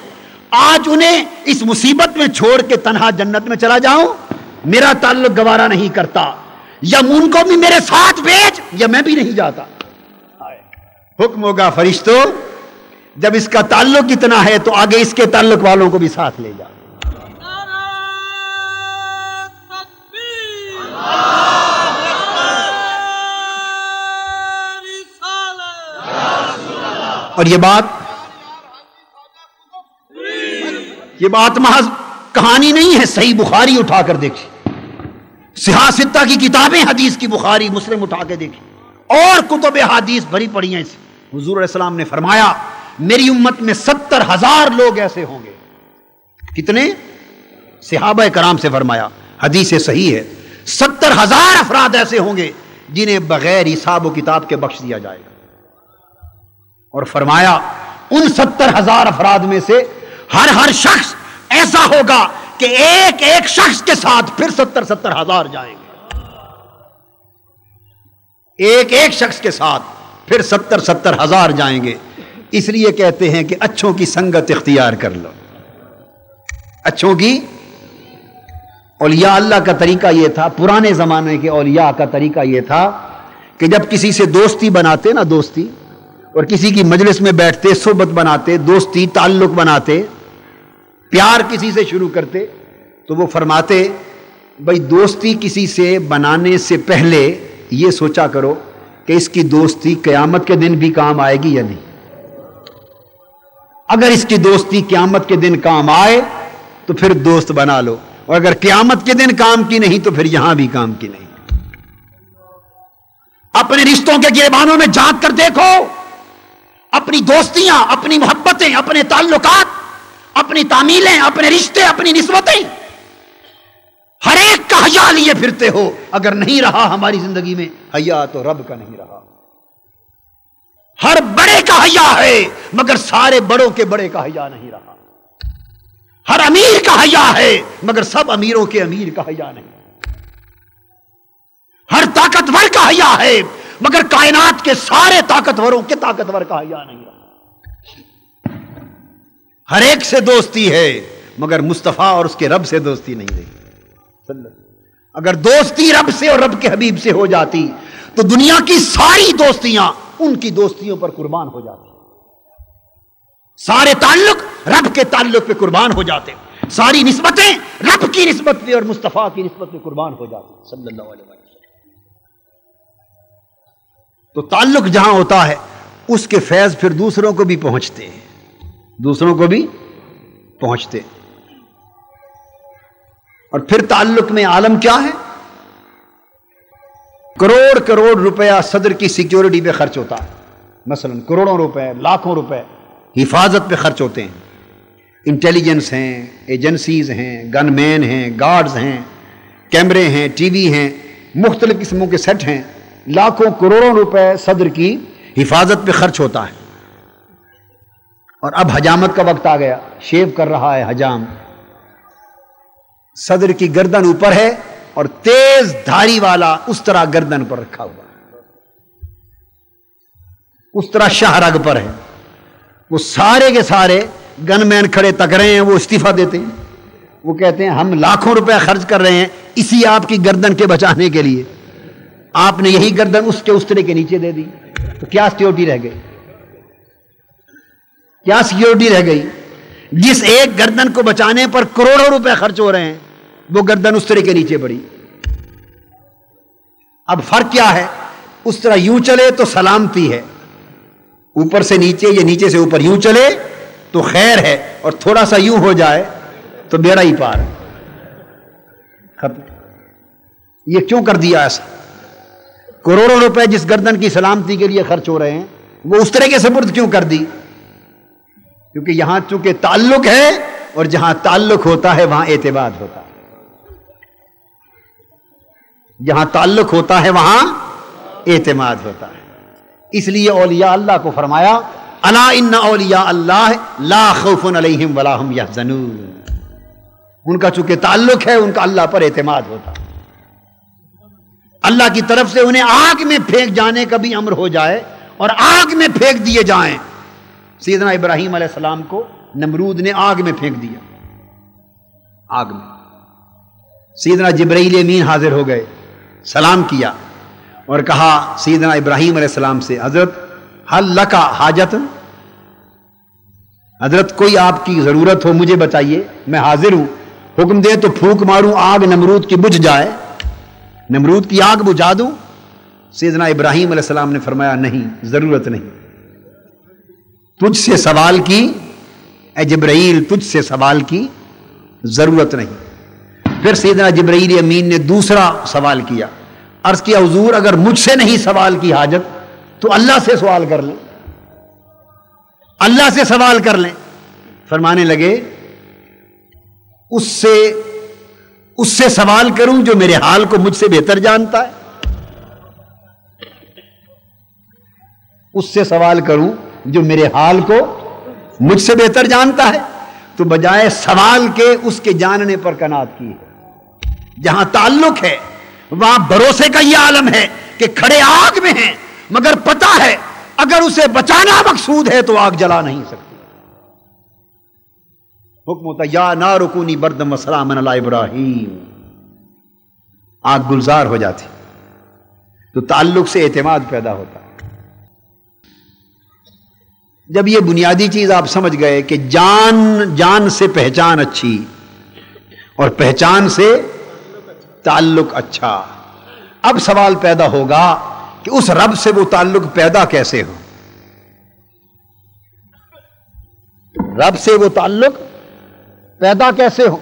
آج انہیں اس مصیبت میں چھوڑ کے تنہا جنت میں چلا جاؤں، میرا تعلق گوارا نہیں کرتا. یا ان کو بھی میرے ساتھ بھیج یا میں بھی نہیں جاتا. حکم ہوگا فرشتوں جب اس کا تعلق اتنا ہے تو آگے اس کے تعلق والوں کو بھی ساتھ لے جا. اور یہ بات محض کہانی نہیں ہے. صحیح بخاری اٹھا کر دیکھی، صحاح ستہ کی کتابیں حدیث کی، بخاری مسلم اٹھا کے دیکھی، اور کتب حدیث بھری پڑی ہیں. حضور علیہ السلام نے فرمایا میری امت میں 70,000 لوگ ایسے ہوں گے. کتنے؟ صحابہ کرام سے فرمایا، حدیث صحیح ہے، 70,000 افراد ایسے ہوں گے جنہیں بغیر حساب و کتاب کے بخش دیا جائے گا. اور فرمایا ان 70,000 افراد میں سے ہر شخص ایسا ہوگا کہ ایک ایک شخص کے ساتھ پھر 70,000 جائیں گے. ایک ایک شخص کے ساتھ پھر 70,000 جائیں گے. اس لیے کہتے ہیں کہ اچھوں کی سنگت اختیار کر لو. اچھوں کی، اولیاء اللہ کا طریقہ یہ تھا، پرانے زمانے کے اولیاء کا طریقہ یہ تھا کہ جب کسی سے دوستی بناتے نا، دوستی، اور کسی کی مجلس میں بیٹھتے، صحبت بناتے، دوستی تعلق بناتے، پیار کسی سے شروع کرتے، تو وہ فرماتے بھائی دوستی کسی سے بنانے سے پہلے یہ سوچا کرو کہ اس کی دوستی قیامت کے دن بھی کام آئے گی یا نہیں. اگر اس کی دوستی قیامت کے دن کام آئے تو پھر دوست بنا لو، اور اگر قیامت کے دن کام کی نہیں تو پھر یہاں بھی کام کی نہیں. اپنے رشتوں کے گریبانوں میں جھانک کر دیکھو، اپنی دوستیاں، اپنی محبتیں، اپنے تعلقات، اپنی تعمیلیں، اپنے رشتے، اپنی نسبتیں، ہر ایک کا حیا لیے پھرتے ہو. اگر نہیں رہا ہماری زندگی میں حیا تو رب کا نہیں رہا. ہر بڑے کا حیا ہے مگر سارے بڑوں کے بڑے کا حیا نہیں رہا. ہر امیر کا حیا ہے مگر سب امیروں کے امیر کا حیا نہیں. ہر طاقتور کا حیا ہے مگر کائنات کے سارے طاقتوروں کے طاقتور کا حیا نہیں رہا. ہر ایک سے دوستی ہے مگر مصطفیٰ اور اس کے رب سے دوستی نہیں رہی. اگر دوستی رب سے اور رب کے حبیب سے ہو جاتی تو دنیا کی ساری دوستیاں ان کی دوستیوں پر قربان ہو جاتی. سارے تعلق رب کے تعلق پہ قربان ہو جاتے. ساری نسبتیں رب کی نسبت پہ اور مصطفیٰ کی نسبت پہ قربان ہو جاتی صلی اللہ علیہ وسلم. تو تعلق جہاں ہوتا ہے اس کے فیض پھر دوسروں کو بھی پہنچتے ہیں، دوسروں کو بھی پہنچتے. اور پھر تعلق میں عالم کیا ہے؟ کروڑ کروڑ روپیہ صدر کی سیکیورٹی پہ خرچ ہوتا ہے. مثلا کروڑوں روپے، لاکھوں روپے حفاظت پہ خرچ ہوتے ہیں. انٹیلیجنس ہیں، ایجنسیز ہیں، گن مین ہیں، گارڈز ہیں، کیمرے ہیں، ٹی وی ہیں، مختلف قسموں کے سیٹ ہیں. لاکھوں کروڑوں روپے صدر کی حفاظت پہ خرچ ہوتا ہے. اور اب حجامت کا وقت آ گیا، شیو کر رہا ہے حجام. صدر کی گردن اوپر ہے اور تیز دھاری والا اس طرح گردن پر رکھا ہوا ہے، اس طرح شاہ رگ پر ہے. وہ سارے کے سارے گن مین کھڑے تک رہے ہیں، وہ استعفیٰ دیتے ہیں. وہ کہتے ہیں ہم لاکھوں روپے خرچ کر رہے ہیں اسی آپ کی گردن کے بچانے کے لیے، آپ نے یہی گردن اس کے استرے کے نیچے دے دی تو کیا سیکیورٹی رہ گئی؟ کیا سیکیورٹی رہ گئی؟ جس ایک گردن کو بچانے پر کروڑوں روپے خرچ ہو رہے ہیں وہ گردن اس طرح کے نیچے پڑی. اب فرق کیا ہے؟ اس طرح یوں چلے تو سلامتی ہے، اوپر سے نیچے یا نیچے سے اوپر یوں چلے تو خیر ہے، اور تھوڑا سا یوں ہو جائے تو بیڑا ہی پار. ختم. یہ کیوں کر دیا ایسا؟ کروڑوں روپے جس گردن کی سلامتی کے لیے خرچ ہو رہے ہیں وہ اس طرح کے سپرد کیوں کر دی؟ کیونکہ یہاں چونکہ تعلق ہے اور جہاں تعلق ہوتا ہے وہاں اعتماد ہوتا ہے. جہاں تعلق ہوتا ہے وہاں اعتماد ہوتا ہے. اس لیے اولیاء اللہ کو فرمایا الا ان اولیاء اللہ لا خوف علیہم ولا هم یحزنون. ان کا چونکہ تعلق ہے ان کا اللہ پر اعتماد ہوتا ہے. اللہ کی طرف سے انہیں آگ میں پھینک جانے کا بھی امر ہو جائے اور آگ میں پھینک دیے جائیں. سیدنا ابراہیم علیہ السلام کو نمرود نے آگ میں پھینک دیا، آگ میں. سیدنا جبرائیل امین حاضر ہو گئے، سلام کیا اور کہا سیدنا ابراہیم علیہ السلام سے حضرت حل لکا حاجت، حضرت کوئی آپ کی ضرورت ہو مجھے بتائیے، میں حاضر ہوں. حکم دے تو پھونک ماروں آگ نمرود کی بجھ جائے، نمرود کی آگ بجھا دوں. سیدنا ابراہیم علیہ السلام نے فرمایا نہیں، ضرورت نہیں. تجھ سے سوال کی اے جبرائیل، تجھ سے سوال کی ضرورت نہیں. پھر سیدنا جبرائیل امین نے دوسرا سوال کیا، عرض کیا حضور اگر مجھ سے نہیں سوال کی حاجت تو اللہ سے سوال کر لیں، اللہ سے سوال کر لیں. فرمانے لگے اس سے سوال کروں جو میرے حال کو مجھ سے بہتر جانتا ہے، اس سے سوال کروں جو میرے حال کو مجھ سے بہتر جانتا ہے. تو بجائے سوال کے اس کے جاننے پر قناعت کی ہے. جہاں تعلق ہے وہاں بھروسے کا یہ عالم ہے کہ کھڑے آگ میں ہیں مگر پتہ ہے اگر اسے بچانا مقصود ہے تو آگ جلا نہیں سکتی. حکم ہوتا یا نار کونی بردم وسلاما علی ابراہیم، آگ گلزار ہو جاتی. تو تعلق سے اعتماد پیدا ہوتا ہے. جب یہ بنیادی چیز آپ سمجھ گئے کہ جان سے پہچان اچھی اور پہچان سے تعلق اچھا، اب سوال پیدا ہوگا کہ اس رب سے وہ تعلق پیدا کیسے ہو. رب سے وہ تعلق پیدا کیسے ہو؟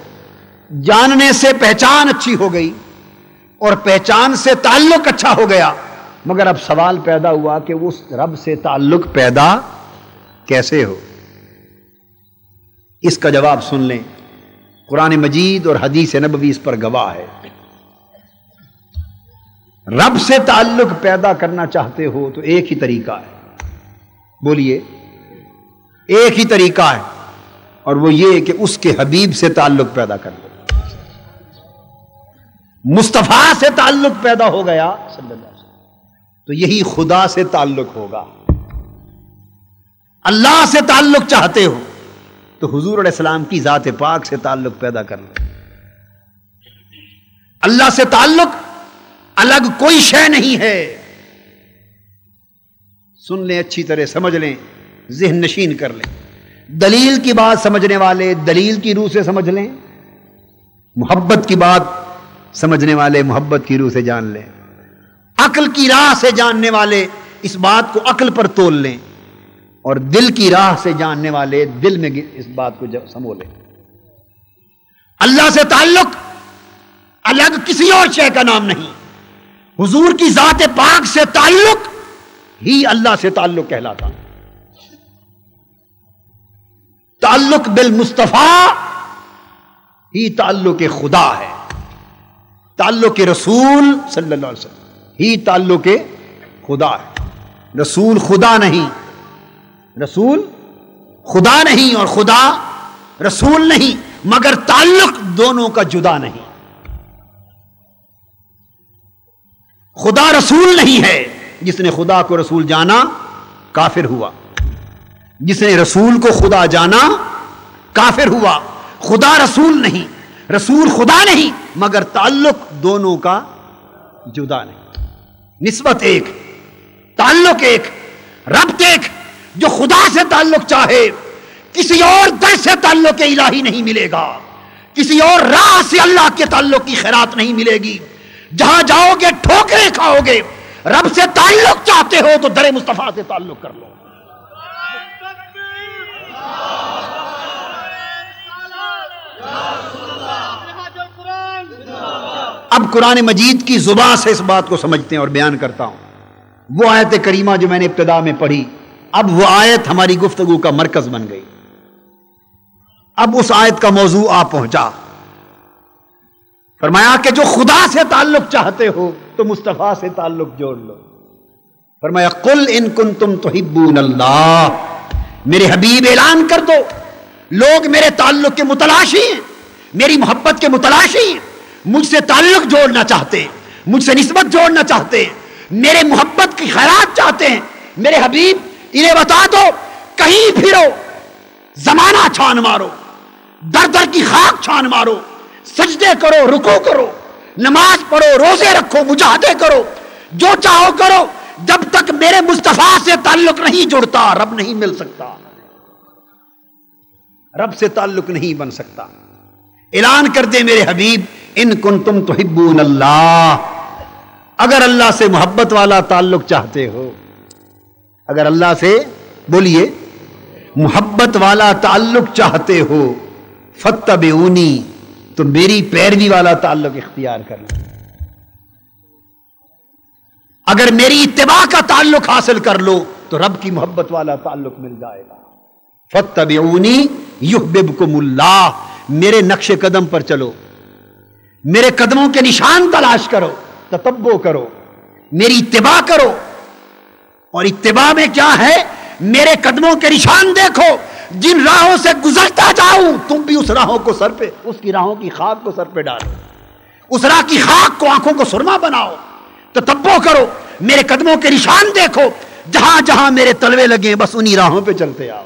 جاننے سے پہچان اچھی ہو گئی اور پہچان سے تعلق اچھا ہو گیا، مگر اب سوال پیدا ہوا کہ اس رب سے تعلق پیدا کیسے ہو؟ اس کا جواب سن لیں، قرآن مجید اور حدیث نبوی اس پر گواہ ہے۔ رب سے تعلق پیدا کرنا چاہتے ہو تو ایک ہی طریقہ ہے، بولیے، ایک ہی طریقہ ہے، اور وہ یہ کہ اس کے حبیب سے تعلق پیدا کر لو۔ مصطفیٰ سے تعلق پیدا ہو گیا صلی اللہ علیہ وسلم تو یہی خدا سے تعلق ہوگا۔ اللہ سے تعلق چاہتے ہو تو حضور علیہ السلام کی ذات پاک سے تعلق پیدا کر لو۔ اللہ سے تعلق الگ کوئی شے نہیں ہے۔ سن لیں اچھی طرح، سمجھ لیں، ذہن نشین کر لیں۔ دلیل کی بات سمجھنے والے دلیل کی روح سے سمجھ لیں، محبت کی بات سمجھنے والے محبت کی روح سے جان لیں، عقل کی راہ سے جاننے والے اس بات کو عقل پر تول لیں، اور دل کی راہ سے جاننے والے دل میں اس بات کو سمو لیں۔ اللہ سے تعلق الگ کسی اور شے کا نام نہیں، حضور کی ذات پاک سے تعلق ہی اللہ سے تعلق کہلاتا۔ تعلق بالمصطفیٰ ہی تعلق خدا ہے، تعلق رسول صلی اللہ علیہ وسلم ہی تعلق خدا ہے۔ رسول خدا نہیں، رسول خدا نہیں اور خدا رسول نہیں، مگر تعلق دونوں کا جدا نہیں۔ خدا رسول نہیں ہے، جس نے خدا کو رسول جانا کافر ہوا، جس نے رسول کو خدا جانا کافر ہوا۔ خدا رسول نہیں، رسول خدا نہیں، مگر تعلق دونوں کا جدا نہیں۔ نسبت ایک، تعلق ایک، ربط ایک۔ جو خدا سے تعلق چاہے کسی اور در سے تعلق الہی نہیں ملے گا، کسی اور راہ سے اللہ کے تعلق کی خیرات نہیں ملے گی۔ جہاں جاؤ گے ٹھوکریں کھاؤ گے۔ رب سے تعلق چاہتے ہو تو در مصطفیٰ سے تعلق کر لو۔ اب قرآن مجید کی زبان سے اس بات کو سمجھتے ہیں اور بیان کرتا ہوں۔ وہ آیت کریمہ جو میں نے ابتدا میں پڑھی، اب وہ آیت ہماری گفتگو کا مرکز بن گئی۔ اب اس آیت کا موضوع آ پہنچا، فرمایا کہ جو خدا سے تعلق چاہتے ہو تو مصطفیٰ سے تعلق جوڑ لو۔ فرمایا قل ان کنتم تحبون اللہ، میرے حبیب اعلان کر دو، لوگ میرے تعلق کے متلاشی ہیں، میری محبت کے متلاشی ہیں، مجھ سے تعلق جوڑنا چاہتے ہیں، مجھ سے نسبت جوڑنا چاہتے ہیں، میرے محبت کی خیرات چاہتے ہیں۔ میرے حبیب انہیں بتا دو، کہیں پھرو، زمانہ چھان مارو، در در کی خاک چھان مارو، سجدے کرو، رکوع کرو، نماز پڑھو، روزے رکھو، مجاہدے کرو، جو چاہو کرو، جب تک میرے مصطفیٰ سے تعلق نہیں جڑتا رب نہیں مل سکتا، رب سے تعلق نہیں بن سکتا۔ اعلان کر دے میرے حبیب ان کنتم تحبون اللہ، اگر اللہ سے محبت والا تعلق چاہتے ہو، اگر اللہ سے بولیے محبت والا تعلق چاہتے ہو، فاتبعونی، تو میری پیروی والا تعلق اختیار کر لو۔ اگر میری اتباع کا تعلق حاصل کر لو تو رب کی محبت والا تعلق مل جائے گا۔ فاتبعونی یحببکم اللہ، میرے نقش قدم پر چلو، میرے قدموں کے نشان تلاش کرو، تتبع کرو، میری اتباع کرو۔ اور اتباع میں کیا ہے؟ میرے قدموں کے نشان دیکھو، جن راہوں سے گزرتا جاؤں تم بھی اس راہوں کو سر پہ، اس کی راہوں کی خاک کو سر پہ ڈالو، اس راہ کی خاک کو آنکھوں کو سرما بناؤ، تتبع کرو، میرے قدموں کے نشان دیکھو، جہاں جہاں میرے تلوے لگیں بس انہی راہوں پہ چلتے آؤ۔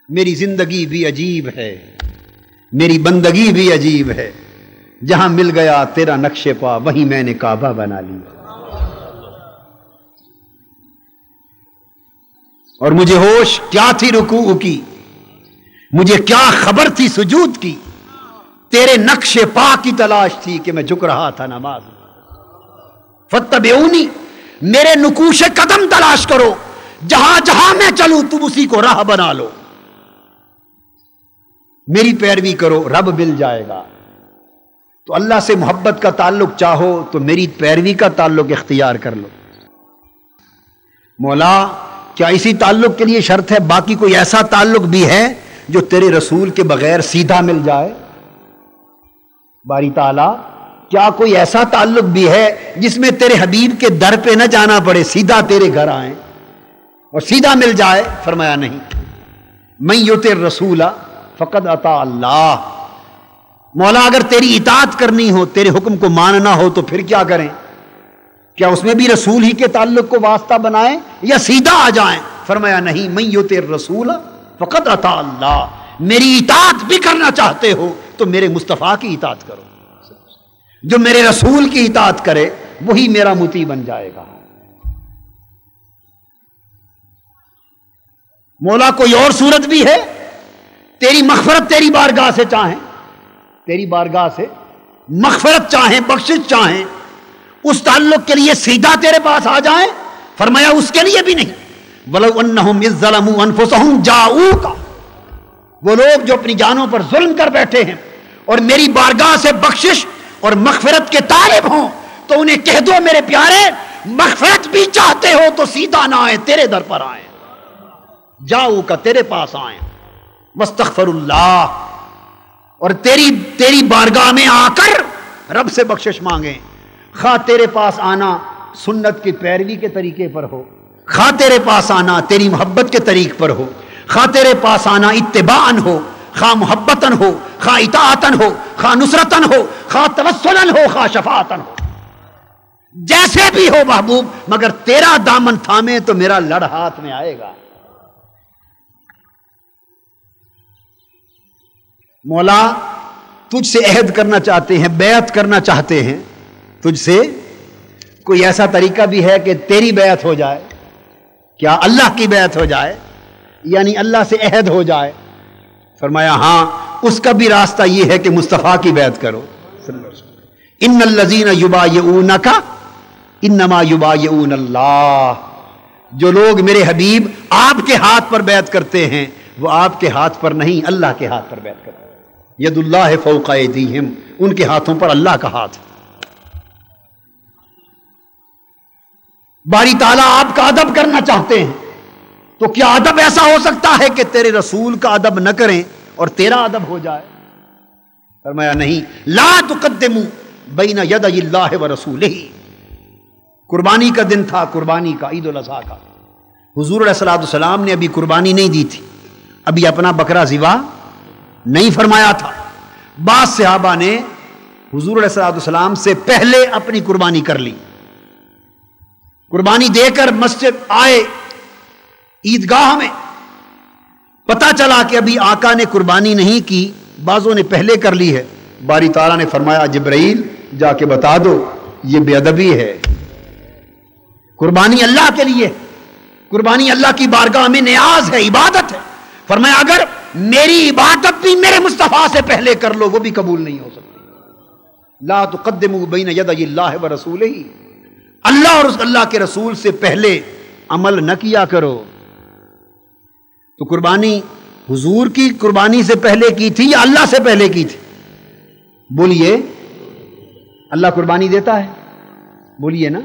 میری زندگی بھی عجیب ہے، میری بندگی بھی عجیب ہے، جہاں مل گیا تیرا نقش پا وہیں میں نے کعبہ بنا لی۔ اور مجھے ہوش کیا تھی رکوع کی، مجھے کیا خبر تھی سجود کی، تیرے نقش پا کی تلاش تھی کہ میں جھک رہا تھا نماز میں۔ فاتبعونی، میرے نقوش قدم تلاش کرو، جہاں جہاں میں چلوں تم اسی کو راہ بنا لو۔ میری پیروی کرو رب مل جائے گا۔ تو اللہ سے محبت کا تعلق چاہو تو میری پیروی کا تعلق اختیار کر لو۔ مولا کیا اسی تعلق کے لیے شرط ہے؟ باقی کوئی ایسا تعلق بھی ہے جو تیرے رسول کے بغیر سیدھا مل جائے؟ باری تعالیٰ کیا کوئی ایسا تعلق بھی ہے جس میں تیرے حبیب کے در پہ نہ جانا پڑے، سیدھا تیرے گھر آئیں اور سیدھا مل جائے؟ فرمایا نہیں۔ من یطع الرسول فقد اطاع اللہ۔ مولا اگر تیری اطاعت کرنی ہو، تیرے حکم کو ماننا ہو تو پھر کیا کریں؟ کیا اس میں بھی رسول ہی کے تعلق کو واسطہ بنائیں یا سیدھا آ جائیں؟ فرمایا نہیں۔ من یطع الرسول فقد اطاع اللہ۔ میری اطاعت بھی کرنا چاہتے ہو تو میرے مصطفیٰ کی اطاعت کرو۔ جو میرے رسول کی اطاعت کرے وہی میرا مطیع بن جائے گا۔ مولا کوئی اور صورت بھی ہے؟ تیری مغفرت تیری بارگاہ سے چاہیں، تیری بارگاہ سے مغفرت چاہیں، بخشش چاہیں، اس تعلق کے لیے سیدھا تیرے پاس آ جائیں؟ فرمایا اس کے لیے بھی نہیں۔ وَلَوْ أَنَّهُمْ إِذ ظَّلَمُوا أَنفُسَهُمْ جَاءُوكَ، وہ لوگ جو اپنی جانوں پر ظلم کر بیٹھے ہیں اور میری بارگاہ سے بخشش اور مغفرت کے طالب ہوں تو انہیں کہہ دو میرے پیارے، مغفرت بھی چاہتے ہو تو سیدھا نہ آئیں، تیرے در پر آئیں، جاؤ کا تیرے پاس آئیں، واستغفر اللہ، اور تیری بارگاہ میں آ کر رب سے بخشش مانگیں۔ خواہ تیرے پاس آنا سنت کی پیروی کے طریقے پر ہو، خواہ تیرے پاس آنا تیری محبت کے طریق پر ہو، خواہ تیرے پاس آنا اتباعن ہو، خواہ محبتن ہو، خواہ اطاعتن ہو، خواہ نصرتن ہو، خواہ توسلن ہو، خواہ شفاعتن ہو، جیسے بھی ہو محبوب، مگر تیرا دامن تھامے تو میرا لڑ ہاتھ میں آئے گا۔ مولا تجھ سے عہد کرنا چاہتے ہیں، بیعت کرنا چاہتے ہیں، تجھ سے کوئی ایسا طریقہ بھی ہے کہ تیری بیعت ہو جائے؟ کیا اللہ کی بیعت ہو جائے، یعنی اللہ سے عہد ہو جائے؟ فرمایا ہاں، اس کا بھی راستہ یہ ہے کہ مصطفیٰ کی بیعت کرو۔ ان الذین یبایعونک انما یبایعون اللہ، جو لوگ میرے حبیب آپ کے ہاتھ پر بیعت کرتے ہیں وہ آپ کے ہاتھ پر نہیں، اللہ کے ہاتھ پر بیعت کرتے ہیں۔ ید اللہ فوق ایدیہم، ان کے ہاتھوں پر اللہ کا ہاتھ۔ باری تعالیٰ آپ کا ادب کرنا چاہتے ہیں تو کیا ادب ایسا ہو سکتا ہے کہ تیرے رسول کا ادب نہ کریں اور تیرا ادب ہو جائے؟ فرمایا نہیں۔ لا تقدموا بین یدی اللہ ورسولہ۔ قربانی کا دن تھا، قربانی کا، عید الاضحیٰ کا۔ حضور علیہ السلام نے ابھی قربانی نہیں دی تھی، ابھی اپنا بکرا ذبح نہیں فرمایا تھا۔ بعض صحابہ نے حضور علیہ السلام سے پہلے اپنی قربانی کر لی، قربانی دے کر مسجد آئے، عیدگاہ میں پتہ چلا کہ ابھی آقا نے قربانی نہیں کی، بعضوں نے پہلے کر لی ہے۔ باری تعالیٰ نے فرمایا جبرائیل جا کے بتا دو یہ بے ادبی ہے، قربانی اللہ کے لیے، قربانی اللہ کی بارگاہ میں نیاز ہے، عبادت ہے۔ فرمایا اگر میری عبادت بھی میرے مصطفیٰ سے پہلے کر لو وہ بھی قبول نہیں ہو سکتی۔ لا تقدموا بین یدی اللہ ورسولہ، اللہ اور اس اللہ کے رسول سے پہلے عمل نہ کیا کرو۔ تو قربانی حضور کی قربانی سے پہلے کی تھی یا اللہ سے پہلے کی تھی؟ بولیے، اللہ قربانی دیتا ہے؟ بولیے نا۔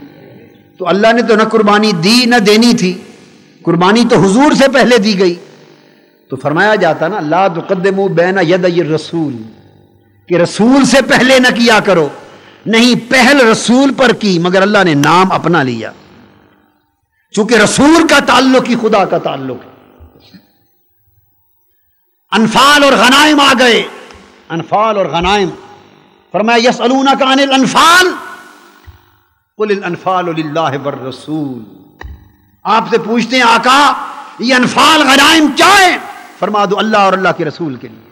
تو اللہ نے تو نہ قربانی دی نہ دینی تھی، قربانی تو حضور سے پہلے دی گئی۔ تو فرمایا جاتا نا لا تقدموا بین یدی الرسول، کہ رسول سے پہلے نہ کیا کرو، نہیں پہل رسول پر کی مگر اللہ نے نام اپنا لیا، چونکہ رسول کا تعلق ہی خدا کا تعلق ہے۔ انفال اور غنائم آ گئے، انفال اور غنائم۔ فرمایا یسألونک عن الانفال قل الانفال للہ والرسول، آپ سے پوچھتے ہیں آقا یہ انفال غنائم کیا ہے؟ فرما دو اللہ اور اللہ کے رسول کے لیے۔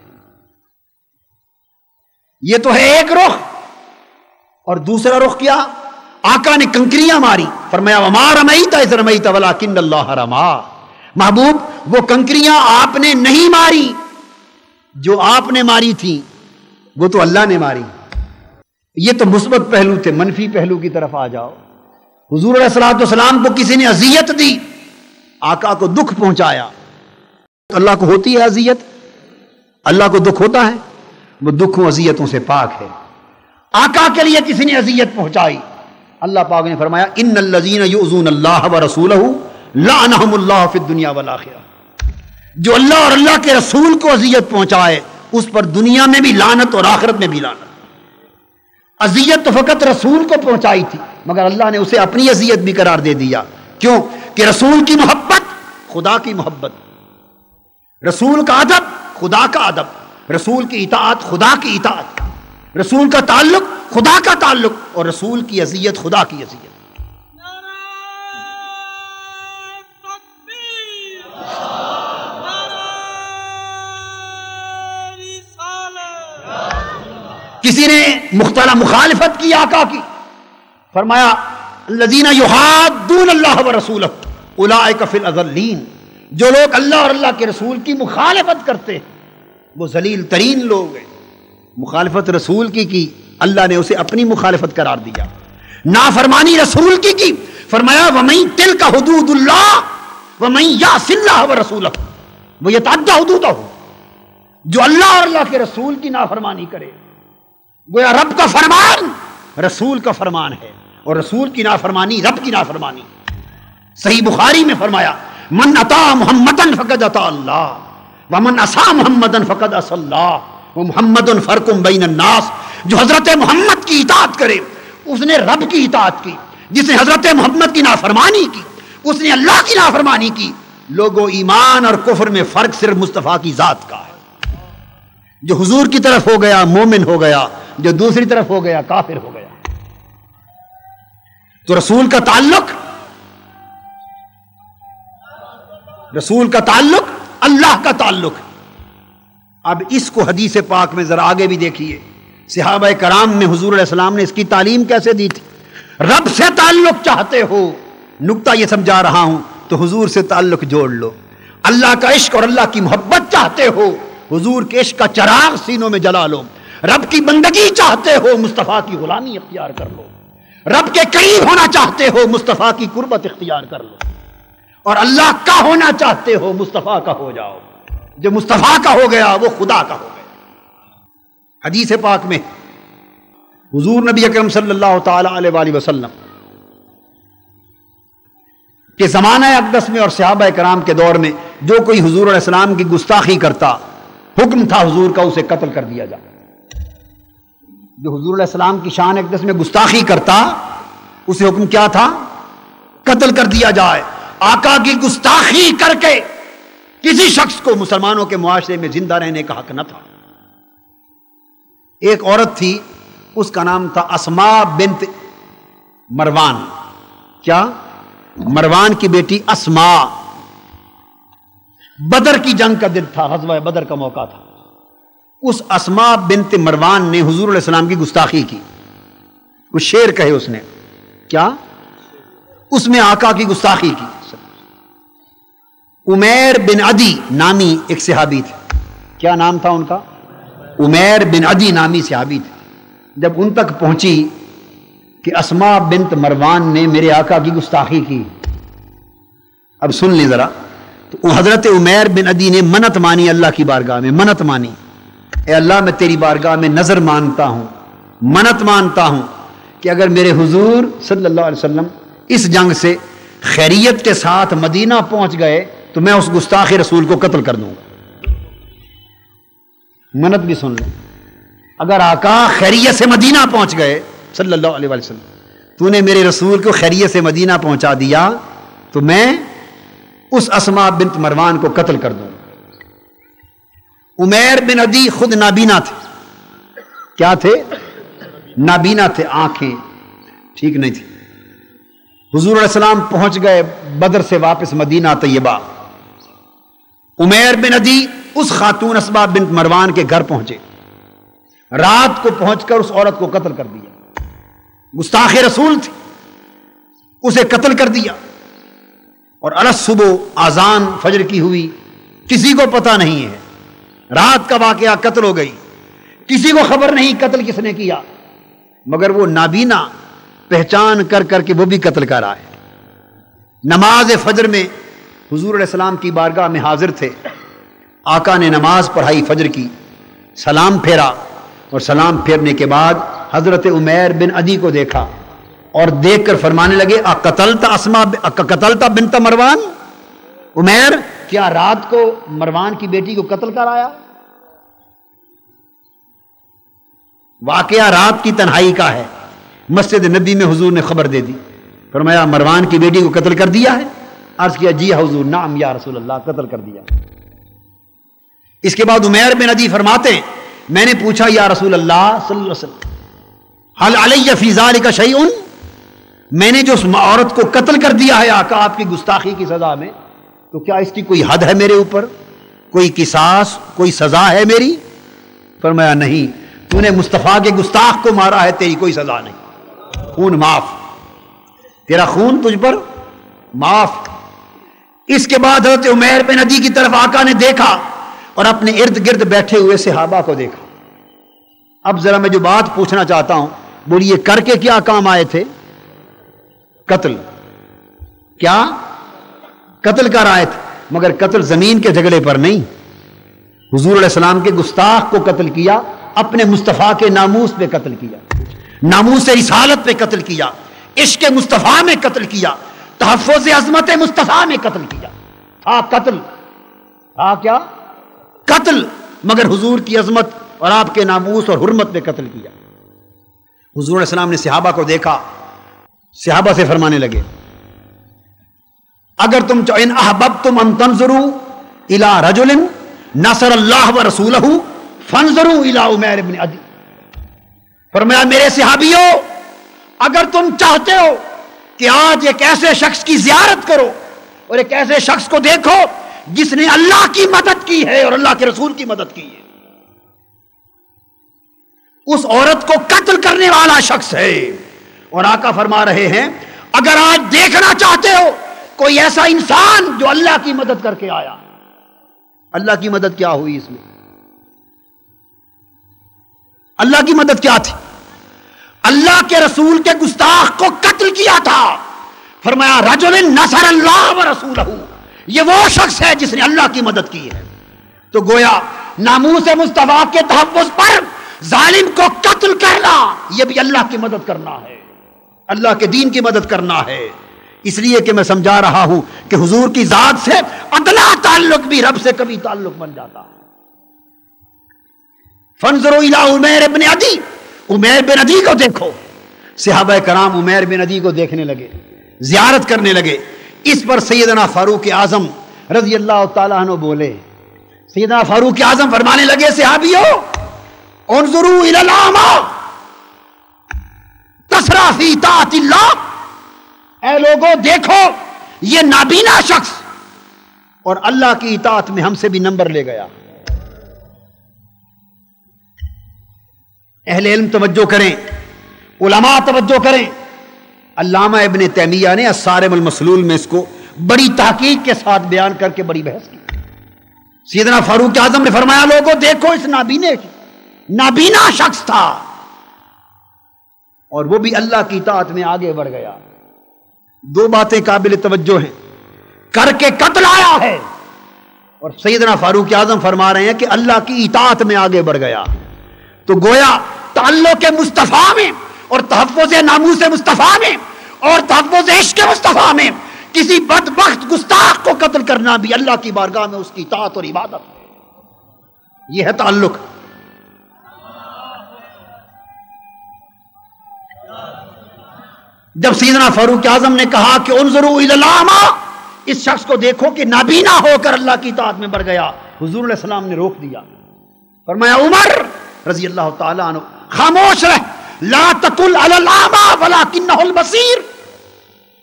یہ تو ہے ایک رخ، اور دوسرا رخ کیا؟ آقا نے کنکریاں ماری، فرمایا وما رمیت اذ رمیت ولکن اللہ رما۔ محبوب وہ کنکریاں آپ نے نہیں ماری، جو آپ نے ماری تھی وہ تو اللہ نے ماری۔ یہ تو مثبت پہلو تھے، منفی پہلو کی طرف آ جاؤ۔ حضور علیہ السلام کو کسی نے اذیت دی، آقا کو دکھ پہنچایا، تو اللہ کو ہوتی ہے اذیت؟ اللہ کو دکھ ہوتا ہے؟ وہ دکھوں اذیتوں سے پاک ہے۔ آقا کے لیے کسی نے اذیت پہنچائی، اللہ پاک نے فرمایا ان الذین یؤذون اللہ ورسولہ لعنہم اللہ فی الدنیا والآخرہ، جو اللہ اور اللہ کے رسول کو اذیت پہنچائے اس پر دنیا میں بھی لعنت اور آخرت میں بھی لعنت۔ اذیت تو فقط رسول کو پہنچائی تھی، مگر اللہ نے اسے اپنی اذیت بھی قرار دے دیا۔ کیوں؟ کہ رسول کی محبت خدا کی محبت، رسول کا ادب خدا کا ادب، رسول کی اطاعت خدا کی اطاعت، رسول کا تعلق خدا کا تعلق، اور رسول کی اذیت خدا کی اذیت۔ کسی نے مخالفت کی آقا کی، فرمایا الذین یحادون اللہ ورسولہ اولئک فی الاذلین، جو لوگ اللہ اور اللہ کے رسول کی مخالفت کرتے ہیں وہ ذلیل ترین لوگ ہیں۔ مخالفت رسول کی اللہ نے اسے اپنی مخالفت قرار دیا۔ نافرمانی رسول کی فرمایا وَمَن تِلْكَ حُدُودُ اللَّهِ وَمَن يَعْصِ اللَّهَ وَرَسُولَهُ وَيَتَعَدَّ حُدُودَهُ، جو اللہ اور اللہ کے رسول کی نافرمانی کرے، گویا رب کا فرمان رسول کا فرمان ہے، اور رسول کی نافرمانی رب کی نافرمانی۔ صحیح بخاری میں فرمایا من اطاع محمدًا فقد اطاع اللہ ومن عصى محمدًا فقد عصى اللہ ومحمد فرق بین الناس، جو حضرت محمد کی اطاعت کرے اس نے رب کی اطاعت کی، جس نے حضرت محمد کی نافرمانی کی اس نے اللہ کی نافرمانی کی۔ لوگوں، ایمان اور کفر میں فرق صرف مصطفیٰ کی ذات کا ہے۔ جو حضور کی طرف ہو گیا مومن ہو گیا، جو دوسری طرف ہو گیا کافر ہو گیا۔ تو رسول کا تعلق اللہ کا تعلق۔ اب اس کو حدیث پاک میں ذرا آگے بھی دیکھیے، صحابہ کرام میں حضور علیہ السلام نے اس کی تعلیم کیسے دی تھی۔ رب سے تعلق چاہتے ہو، نقطہ یہ سمجھا رہا ہوں، تو حضور سے تعلق جوڑ لو۔ اللہ کا عشق اور اللہ کی محبت چاہتے ہو، حضور کے عشق کا چراغ سینوں میں جلا لو۔ رب کی بندگی چاہتے ہو، مصطفیٰ کی غلامی اختیار کر لو۔ رب کے قریب ہونا چاہتے ہو، مصطفیٰ کی قربت اختیار کر لو۔ اور اللہ کا ہونا چاہتے ہو، مصطفیٰ کا ہو جاؤ۔ جو مصطفیٰ کا ہو گیا وہ خدا کا ہو گیا۔ حدیث پاک میں حضور نبی اکرم صلی اللہ تعالی علیہ وآلہ وسلم کہ زمانہ اقدس میں اور صحابہ کرام کے دور میں جو کوئی حضور علیہ السلام کی گستاخی کرتا، حکم تھا حضور کا اسے قتل کر دیا جائے۔ جو حضور علیہ السلام کی شان اقدس میں گستاخی کرتا اسے حکم کیا تھا؟ قتل کر دیا جائے۔ آقا کی گستاخی کر کے کسی شخص کو مسلمانوں کے معاشرے میں زندہ رہنے کا حق نہ تھا۔ ایک عورت تھی، اس کا نام تھا اسماء بنت مروان۔ کیا؟ مروان کی بیٹی اسماء۔ بدر کی جنگ کا دن تھا، غزوہ بدر کا موقع تھا۔ اس اسماء بنت مروان نے حضور علیہ السلام کی گستاخی کی، کچھ شعر کہے اس نے۔ کیا؟ اس میں آقا کی گستاخی کی۔ عمیر بن عدی نامی ایک صحابی تھے۔ کیا نام تھا ان کا؟ عمیر بن عدی نامی صحابی تھے۔ جب ان تک پہنچی کہ اسماء بنت مروان نے میرے آقا کی گستاخی کی، اب سن لیں ذرا، تو حضرت عمیر بن عدی نے منت مانی، اللہ کی بارگاہ میں منت مانی، اے اللہ میں تیری بارگاہ میں نظر مانتا ہوں، منت مانتا ہوں کہ اگر میرے حضور صلی اللہ علیہ وسلم اس جنگ سے خیریت کے ساتھ مدینہ پہنچ گئے تو میں اس گستاخ رسول کو قتل کر دوں گا۔ منت بھی سن لیں، اگر آقا خیریت سے مدینہ پہنچ گئے صلی اللہ علیہ وسلم، تو نے میرے رسول کو خیریت سے مدینہ پہنچا دیا تو میں اس اسماء بنت مروان کو قتل کر دوں گا۔ عمیر بن عدی خود نابینا تھے۔ کیا تھے؟ نابینا تھے، آنکھیں ٹھیک نہیں تھی۔ حضور علیہ السلام پہنچ گئے بدر سے واپس مدینہ طیبہ۔ عمیر بن عدی اس خاتون اسماء بنت مروان کے گھر پہنچے، رات کو پہنچ کر اس عورت کو قتل کر دیا۔ گستاخ رسول تھی، اسے قتل کر دیا۔ اور الگ صبح اذان فجر کی ہوئی، کسی کو پتہ نہیں ہے، رات کا واقعہ، قتل ہو گئی، کسی کو خبر نہیں قتل کس نے کیا، مگر وہ نابینا پہچان کر کر کے وہ بھی قتل کر آئے۔ نماز فجر میں حضور علیہ السلام کی بارگاہ میں حاضر تھے، آقا نے نماز پڑھائی فجر کی، سلام پھیرا، اور سلام پھیرنے کے بعد حضرت عمیر بن عدی کو دیکھا اور دیکھ کر فرمانے لگے قتلت بنت مروان، عمیر کیا رات کو مروان کی بیٹی کو قتل کر آیا؟ واقعہ رات کی تنہائی کا ہے، مسجد نبی میں حضور نے خبر دے دی، فرمایا مروان کی بیٹی کو قتل کر دیا ہے؟ عرض کیا جی حضور، نعم یا رسول اللہ، قتل کر دیا۔ اس کے بعد عمیر بن عدی فرماتے ہیں میں نے پوچھا یا رسول اللہ صلی اللہ علیہ وسلم حل علی فی ذالک شیء، میں نے جو اس عورت کو قتل کر دیا ہے آقا آپ کی گستاخی کی سزا میں، تو کیا اس کی کوئی حد ہے میرے اوپر، کوئی قصاص، کوئی سزا ہے میری؟ فرمایا نہیں، تو نے مصطفیٰ کے گستاخ کو مارا ہے، تیری کوئی سزا نہیں، خون معاف، تیرا خون تجھ پر معاف۔ اس کے بعد حضرت عمیر بن عدی کی طرف آقا نے دیکھا اور اپنے ارد گرد بیٹھے ہوئے صحابہ کو دیکھا۔ اب ذرا میں جو بات پوچھنا چاہتا ہوں، بولیے کر کے کیا کام آئے تھے؟ قتل، کیا قتل کر آئے تھے، مگر قتل زمین کے جھگڑے پر نہیں، حضور علیہ السلام کے گستاخ کو قتل کیا، اپنے مصطفیٰ کے ناموس پہ قتل کیا، ناموس رسالت پہ قتل کیا، عشق مصطفیٰ میں قتل کیا، تحفظ عظمت مصطفیٰ میں قتل کیا۔ تھا قتل، تھا کیا؟ قتل، مگر حضور کی عظمت اور آپ کے ناموس اور حرمت پہ قتل کیا۔ حضور علیہ السلام نے صحابہ کو دیکھا، صحابہ سے فرمانے لگے اگر تم ان احببتم ان تنظروا الی رجل نصر اللہ ورسولہ فانظروا الی عمیر بن عدی، فرمایا میرے صحابیوں اگر تم چاہتے ہو کہ آج ایک ایسے شخص کی زیارت کرو اور ایک ایسے شخص کو دیکھو جس نے اللہ کی مدد کی ہے اور اللہ کے رسول کی مدد کی ہے، اس عورت کو قتل کرنے والا شخص ہے، اور آقا فرما رہے ہیں اگر آج دیکھنا چاہتے ہو کوئی ایسا انسان جو اللہ کی مدد کر کے آیا، اللہ کی مدد کیا ہوئی اس میں؟ اللہ کی مدد کیا تھی؟ اللہ کے رسول کے گستاخ کو قتل کیا تھا، فرمایا رجل نصر اللہ ورسولہ، یہ وہ شخص ہے جس نے اللہ کی مدد کی ہے۔ تو گویا ناموس مصطفیٰ کے تحفظ پر ظالم کو قتل کرنا یہ بھی اللہ کی مدد کرنا ہے، اللہ کے دین کی مدد کرنا ہے، اس لیے کہ میں سمجھا رہا ہوں کہ حضور کی ذات سے ادنا تعلق بھی رب سے کبھی تعلق بن جاتا ہے۔ فانظروا الی عمیر بن عدی، عمیر بن عدی کو دیکھو، صحابہ کرام عمیر بن عدی کو دیکھنے لگے، زیارت کرنے لگے۔ اس پر سیدنا فاروق اعظم رضی اللہ تعالیٰ عنہ بولے، سیدنا فاروق اعظم فرمانے لگے صحابیوں انظروا الی الاعمی تسری فی طاعت اللہ، اے لوگوں دیکھو یہ نابینا شخص اور اللہ کی اطاعت میں ہم سے بھی نمبر لے گیا۔ اہل علم توجہ کریں، علماء توجہ کریں، علامہ ابن تیمیہ نے الصارم المسلول میں اس کو بڑی تحقیق کے ساتھ بیان کر کے بڑی بحث کی۔ سیدنا فاروق اعظم نے فرمایا لوگوں دیکھو اس نابینا شخص تھا اور وہ بھی اللہ کی اطاعت میں آگے بڑھ گیا۔ دو باتیں قابل توجہ ہیں، کر کے قتل آیا ہے اور سیدنا فاروق اعظم فرما رہے ہیں کہ اللہ کی اطاعت میں آگے بڑھ گیا۔ تو گویا تعلق مصطفیٰ میں اور تحفظ ناموس مصطفیٰ میں اور تحفظ عشق مصطفیٰ میں کسی بدبخت گستاخ کو قتل کرنا بھی اللہ کی بارگاہ میں اس کی اطاعت اور عبادت ہے، یہ ہے تعلق۔ جب سیدنا فاروق اعظم نے کہا کہ انظروا الی الاعمی، اس شخص کو دیکھو کہ نابینا ہو کر اللہ کی اطاعت میں بڑھ گیا، حضور علیہ السلام نے روک دیا، فرمایا عمر رضی اللہ تعالیٰ عنہ خاموش رہ، لا تقل علی الاعمی ولکنہ البصیر،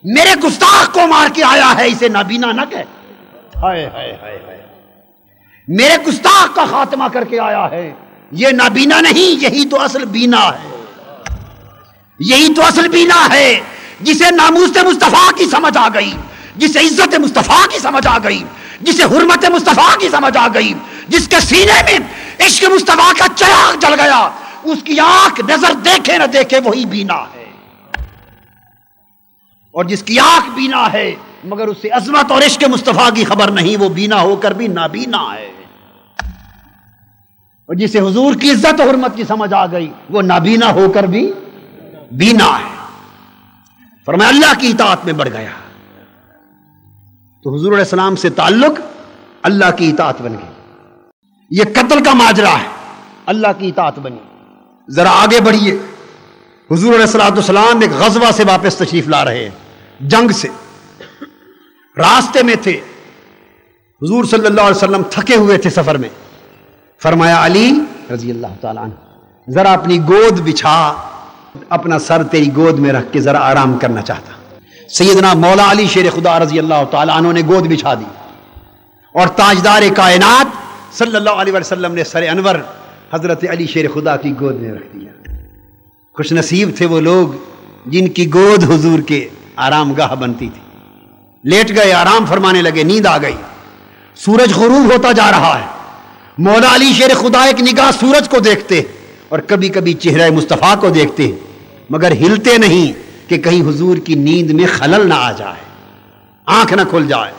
میرے گستاخ کو مار کے آیا ہے اسے نابینا نہ کہہ، ہائے ہائے ہائے ہائے، میرے گستاخ کا خاتمہ کر کے آیا ہے، یہ نابینا نہیں، یہی تو اصل بینا ہے، یہی تو اصل بینا ہے، جسے ناموس مصطفیٰ کی سمجھ آ گئی، جسے عزت مصطفیٰ کی سمجھ آ گئی، جسے حرمت مصطفیٰ کی سمجھ آ گئی، جس کے سینے میں عشق مصطفیٰ کا چراغ جل گیا، اس کی آنکھ نظر دیکھے نہ دیکھے وہی بینا ہے، اور جس کی آنکھ بینا ہے مگر اس سے عظمت اور عشق مصطفیٰ کی خبر نہیں، وہ بینا ہو کر بھی نابینا ہے۔ اور جسے حضور کی عزت و حرمت کی سمجھ آ گئی وہ نابینا ہو کر بھی بینا ہے. فرمایا اللہ کی اطاعت میں بڑھ گیا. تو حضور علیہ السلام سے تعلق اللہ کی اطاعت بن گئی. یہ قتل کا ماجرا ہے، اللہ کی اطاعت بنی. ذرا آگے بڑھیے. حضور علیہ السلام ایک غزوہ سے واپس تشریف لا رہے ہیں، جنگ سے. راستے میں تھے، حضور صلی اللہ علیہ وسلم تھکے ہوئے تھے سفر میں. فرمایا علی رضی اللہ تعالیٰ عنہ ذرا اپنی گود بچھا، اپنا سر تیری گود میں رکھ کے ذرا آرام کرنا چاہتا. سیدنا مولا علی شیر خدا رضی اللہ تعالیٰ عنہ نے گود بچھا دی اور تاجدار کائنات صلی اللہ علیہ وسلم نے سر انور حضرت علی شیر خدا کی گود میں رکھ دیا. خوش نصیب تھے وہ لوگ جن کی گود حضور کے آرام گاہ بنتی تھی. لیٹ گئے، آرام فرمانے لگے، نیند آ گئی. سورج غروب ہوتا جا رہا ہے. مولا علی شیر خدا ایک نگاہ سورج کو دیکھتے اور کبھی کبھی چہرہ مصطفیٰ کو دیکھتے، مگر ہلتے نہیں کہ کہیں حضور کی نیند میں خلل نہ آ جائے، آنکھ نہ کھل جائے.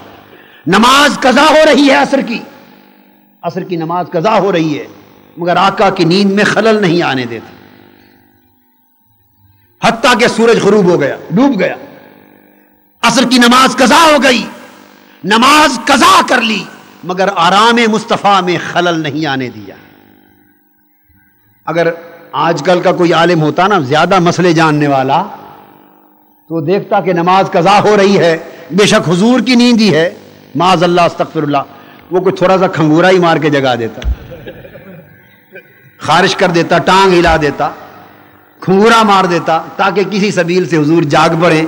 نماز قضا ہو رہی ہے، عصر کی نماز قضا ہو رہی ہے، مگر آقا کی نیند میں خلل نہیں آنے دیتے. حتیٰ کہ سورج غروب ہو گیا، ڈوب گیا. عصر کی نماز قضا ہو گئی، نماز قضا کر لی، مگر آرام مصطفیٰ میں خلل نہیں آنے دیا. اگر آج کل کا کوئی عالم ہوتا نا زیادہ مسئلے جاننے والا تو دیکھتا کہ نماز قضا ہو رہی ہے، بے شک حضور کی نیند ہی ہے، معاذ اللہ استغفر اللہ، وہ کوئی تھوڑا سا کھنگورا ہی مار کے جگا دیتا، خارش کر دیتا، ٹانگ ہلا دیتا، کھنگورا مار دیتا تاکہ کسی سبیل سے حضور جاگ پڑے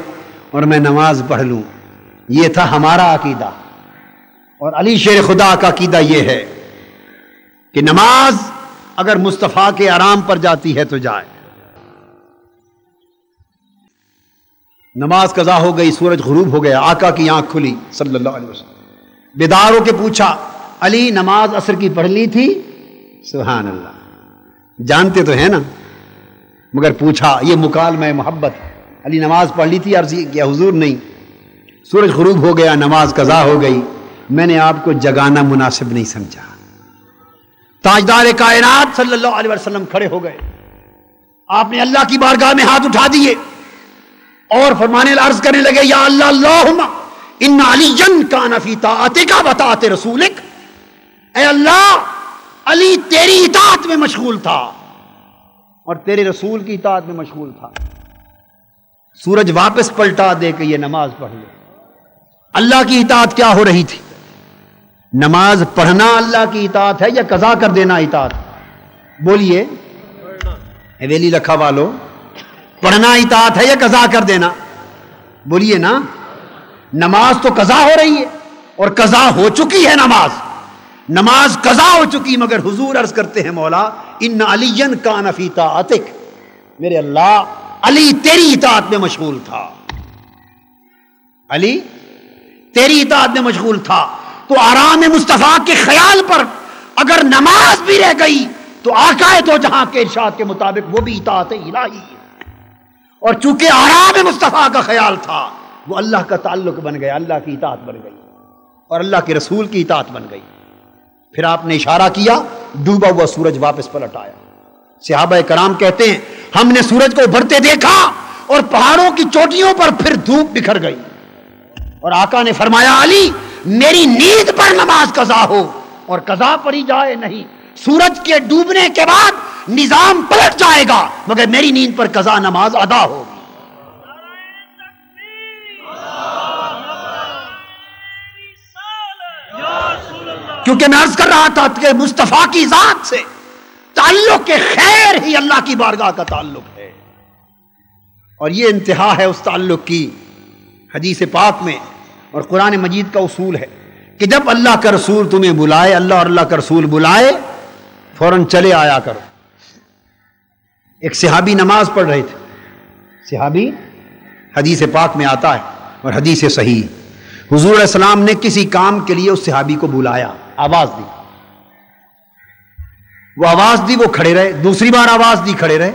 اور میں نماز پڑھ لوں. یہ تھا ہمارا عقیدہ. اور علی شیر خدا کا عقیدہ یہ ہے کہ نماز اگر مصطفیٰ کے آرام پر جاتی ہے تو جائے. نماز قضا ہو گئی، سورج غروب ہو گیا، آقا کی آنکھ کھلی صلی اللہ علیہ وسلم. بیدار ہو کے پوچھا علی نماز عصر کی پڑھ لی تھی؟ سبحان اللہ، جانتے تو ہیں نا، مگر پوچھا، یہ مکالمہ محبت. علی نماز پڑھ لی تھی؟ عرض کیا حضور نہیں. سورج غروب ہو گیا، نماز قضا ہو گئی، میں نے آپ کو جگانا مناسب نہیں سمجھا. تاجدار کائنات صلی اللہ علیہ وسلم کھڑے ہو گئے. آپ نے اللہ کی بارگاہ میں ہاتھ اٹھا دیے اور فرمانے عرض کرنے لگے، یا اللہ اللہم ان علی کان فی طاعتک و طاعت رسولک. اے اللہ، علی تیری اطاعت میں مشغول تھا اور تیرے رسول کی اطاعت میں مشغول تھا. سورج واپس پلٹا دے کہ یہ نماز پڑھ لے. اللہ کی اطاعت کیا ہو رہی تھی؟ نماز پڑھنا اللہ کی اطاعت ہے یا قضا کر دینا اطاعت؟ بولیے حویلی لکھا والو، پڑھنا اطاعت ہے یا قضا کر دینا؟ بولیے نا. نماز تو قضا ہو رہی ہے اور قضا ہو چکی ہے. نماز قضا ہو چکی، مگر حضور عرض کرتے ہیں مولا ان علی کان فی طاعتک، میرے اللہ علی تیری اطاعت میں مشغول تھا. علی تیری اطاعت میں مشغول تھا. تو آرام مصطفیٰ کے خیال پر اگر نماز بھی رہ گئی تو آقا دو جہاں کے ارشاد کے مطابق وہ بھی اطاعت الہی ہے. اور چونکہ آرام مصطفیٰ کا خیال تھا وہ اللہ کا تعلق بن گیا، اللہ کی اطاعت بن گئی اور اللہ کے رسول کی اطاعت بن گئی. پھر آپ نے اشارہ کیا، ڈوبا ہوا سورج واپس پلٹ آیا. صحابہ کرام کہتے ہیں ہم نے سورج کو ابھرتے دیکھا اور پہاڑوں کی چوٹیوں پر پھر دھوپ بکھر گئی اور آقا نے فرمایا علی میری نیند پر نماز قضا ہو اور قضا پڑھی جائے نہیں. سورج کے ڈوبنے کے بعد نظام پلٹ جائے گا مگر میری نیند پر قضا نماز ادا ہوگی. کیونکہ میں عرض کر رہا تھا کہ مصطفیٰ کی ذات سے تعلق کے خیر ہی اللہ کی بارگاہ کا تعلق ہے اور یہ انتہا ہے اس تعلق کی. حدیث پاک میں اور قرآن مجید کا اصول ہے کہ جب اللہ کا رسول تمہیں بلائے، اللہ اور اللہ کا رسول بلائے، فوراً چلے آیا کرو. ایک صحابی نماز پڑھ رہے تھے، صحابی حدیث پاک میں آتا ہے اور حدیث صحیح، حضور علیہ السلام نے کسی کام کے لیے اس صحابی کو بلایا، آواز دی، وہ آواز دی، وہ کھڑے رہے، دوسری بار آواز دی، کھڑے رہے.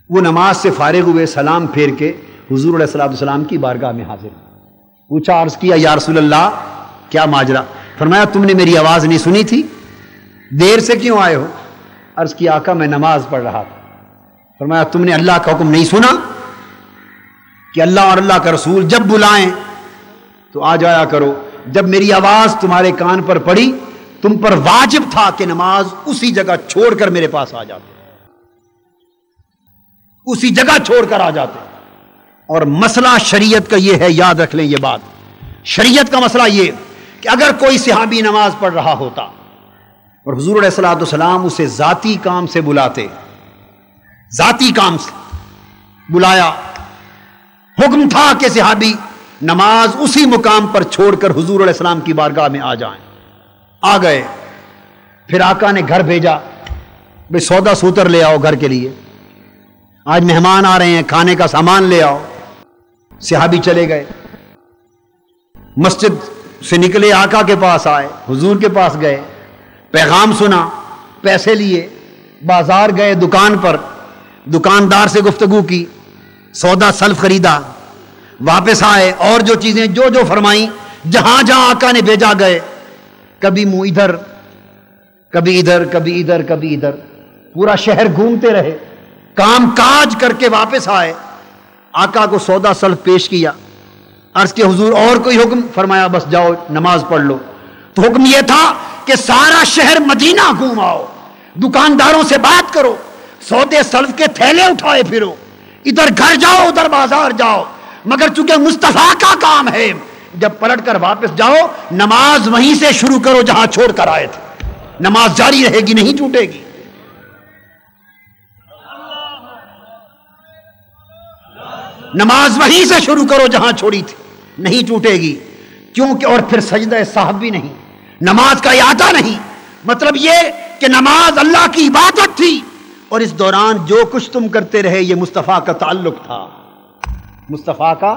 وہ نماز سے فارغ ہوئے، سلام پھیر کے حضور علیہ السلام کی بارگاہ میں حاضر. پوچھا، عرض کیا یا رسول اللہ کیا ماجرا؟ فرمایا تم نے میری آواز نہیں سنی تھی؟ دیر سے کیوں آئے ہو؟ عرض کی آقا میں نماز پڑھ رہا تھا۔ فرمایا تم نے اللہ کا حکم نہیں سنا کہ اللہ اور اللہ کا رسول جب بلائیں تو آ جایا کرو؟ جب میری آواز تمہارے کان پر پڑی تم پر واجب تھا کہ نماز اسی جگہ چھوڑ کر میرے پاس آ جاتے، اسی جگہ چھوڑ کر آ جاتے۔ اور مسئلہ شریعت کا یہ ہے، یاد رکھ لیں یہ بات، شریعت کا مسئلہ یہ کہ اگر کوئی صحابی نماز پڑھ رہا ہوتا اور حضور علیہ الصلوۃ والسلام اسے ذاتی کام سے بلاتے، ذاتی کام سے بلایا، حکم تھا کہ صحابی نماز اسی مقام پر چھوڑ کر حضور علیہ السلام کی بارگاہ میں آ جائیں، آ گئے، پھر آقا نے گھر بھیجا، بھئی سودا سوتر لے آؤ گھر کے لیے، آج مہمان آ رہے ہیں کھانے کا سامان لے آؤ۔ صحابی چلے گئے، مسجد سے نکلے آقا کے پاس آئے، حضور کے پاس گئے، پیغام سنا، پیسے لیے، بازار گئے، دکان پر دکاندار سے گفتگو کی، سودا سلف خریدا، واپس آئے، اور جو چیزیں جو فرمائیں، جہاں جہاں آقا نے بھیجا گئے، کبھی منہ ادھر کبھی ادھر کبھی ادھر کبھی ادھر، پورا شہر گھومتے رہے، کام کاج کر کے واپس آئے، آقا کو سودا سلف پیش کیا، عرض کہ حضور اور کوئی حکم؟ فرمایا بس جاؤ نماز پڑھ لو۔ تو حکم یہ تھا کہ سارا شہر مدینہ گھوم آؤ، دکانداروں سے بات کرو، سودے سلف کے تھیلے اٹھائے پھرو، ادھر گھر جاؤ ادھر بازار جاؤ، مگر چونکہ مصطفیٰ کا کام ہے، جب پلٹ کر واپس جاؤ نماز وہیں سے شروع کرو جہاں چھوڑ کر آئے تھے، نماز جاری رہے گی، نہیں ٹوٹے گی۔ نماز وہیں سے شروع کرو جہاں چھوڑی تھی، نہیں ٹوٹے گی، کیونکہ اور پھر سجدہ صاحب بھی نہیں، نماز کا اعادہ نہیں، مطلب یہ کہ نماز اللہ کی عبادت تھی، اور اس دوران جو کچھ تم کرتے رہے یہ مصطفیٰ کا تعلق تھا، مصطفیٰ کا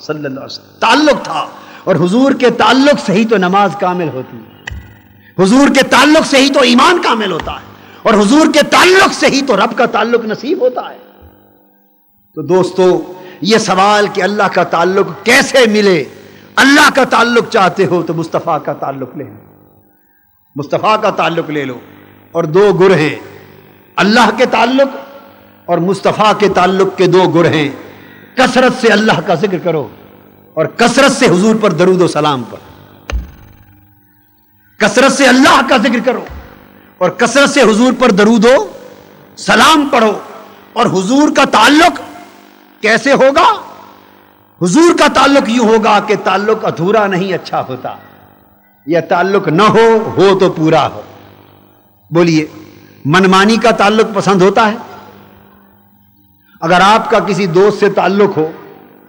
صلی اللہ علیہ وسلم تعلق تھا، اور حضور کے تعلق سے ہی تو نماز کامل ہوتی ہے، حضور کے تعلق سے ہی تو ایمان کامل ہوتا ہے، اور حضور کے تعلق سے ہی تو رب کا تعلق نصیب ہوتا ہے۔ تو دوستو یہ سوال کہ اللہ کا تعلق کیسے ملے، اللہ کا تعلق چاہتے ہو تو مصطفیٰ کا تعلق لے لو، مصطفیٰ کا تعلق لے لو، اور دو گر ہیں، اللہ کے تعلق اور مصطفیٰ کے تعلق کے دو گر ہیں، کثرت سے اللہ کا ذکر کرو اور کثرت سے حضور پر درود و سلام پڑھو، کثرت سے اللہ کا ذکر کرو اور کثرت سے حضور پر درود و سلام پڑھو۔ اور حضور کا تعلق کیسے ہوگا؟ حضور کا تعلق یوں ہوگا کہ تعلق ادھورا نہیں اچھا ہوتا، یا تعلق نہ ہو تو پورا ہو۔ بولیے منمانی کا تعلق پسند ہوتا ہے؟ اگر آپ کا کسی دوست سے تعلق ہو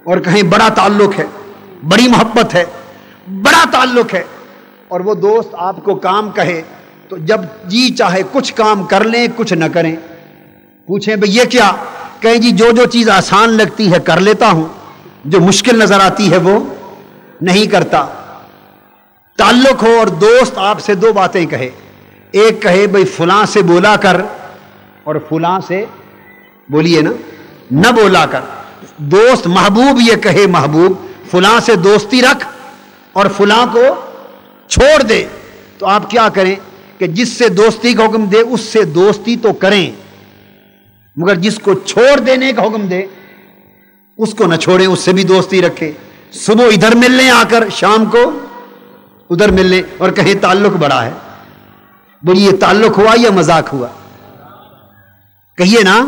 اور کہیں بڑا تعلق ہے، بڑی محبت ہے، بڑا تعلق ہے، اور وہ دوست آپ کو کام کہے تو جب جی چاہے کچھ کام کر لیں کچھ نہ کریں، پوچھیں بھئی یہ کیا؟ کہیں جی جو چیز آسان لگتی ہے کر لیتا ہوں، جو مشکل نظر آتی ہے وہ نہیں کرتا۔ تعلق ہو اور دوست آپ سے دو باتیں کہے، ایک کہے بھئی فلاں سے بولا کر، اور فلاں سے بولیے نا نہ بولا کر۔ دوست محبوب یہ کہے محبوب فلاں سے دوستی رکھ اور فلاں کو چھوڑ دے، تو آپ کیا کریں کہ جس سے دوستی کا حکم دے اس سے دوستی تو کریں، مگر جس کو چھوڑ دینے کا حکم دے اس کو نہ چھوڑیں، اس سے بھی دوستی رکھیں۔ صبح ادھر مل لیں آ کر، شام کو ادھر مل لیں، اور کہیں تعلق بڑا ہے۔ بولیے یہ تعلق ہوا یا مذاق ہوا؟ کہیے نا۔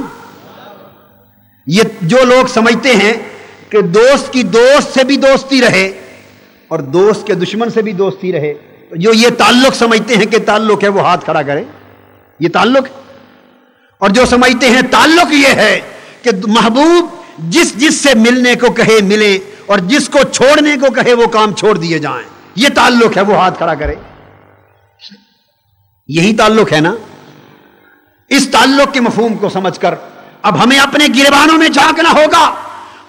یہ جو لوگ سمجھتے ہیں کہ دوست کی دوست سے بھی دوستی رہے اور دوست کے دشمن سے بھی دوستی رہے، جو یہ تعلق سمجھتے ہیں کہ تعلق ہے وہ ہاتھ کھڑا کرے، یہ تعلق ہے۔ اور جو سمجھتے ہیں تعلق یہ ہے کہ محبوب جس سے ملنے کو کہے ملے اور جس کو چھوڑنے کو کہے وہ کام چھوڑ دیے جائیں، یہ تعلق ہے، وہ ہاتھ کھڑا کرے، یہی تعلق ہے نا۔ اس تعلق کے مفہوم کو سمجھ کر اب ہمیں اپنے گریبانوں میں جھانکنا ہوگا۔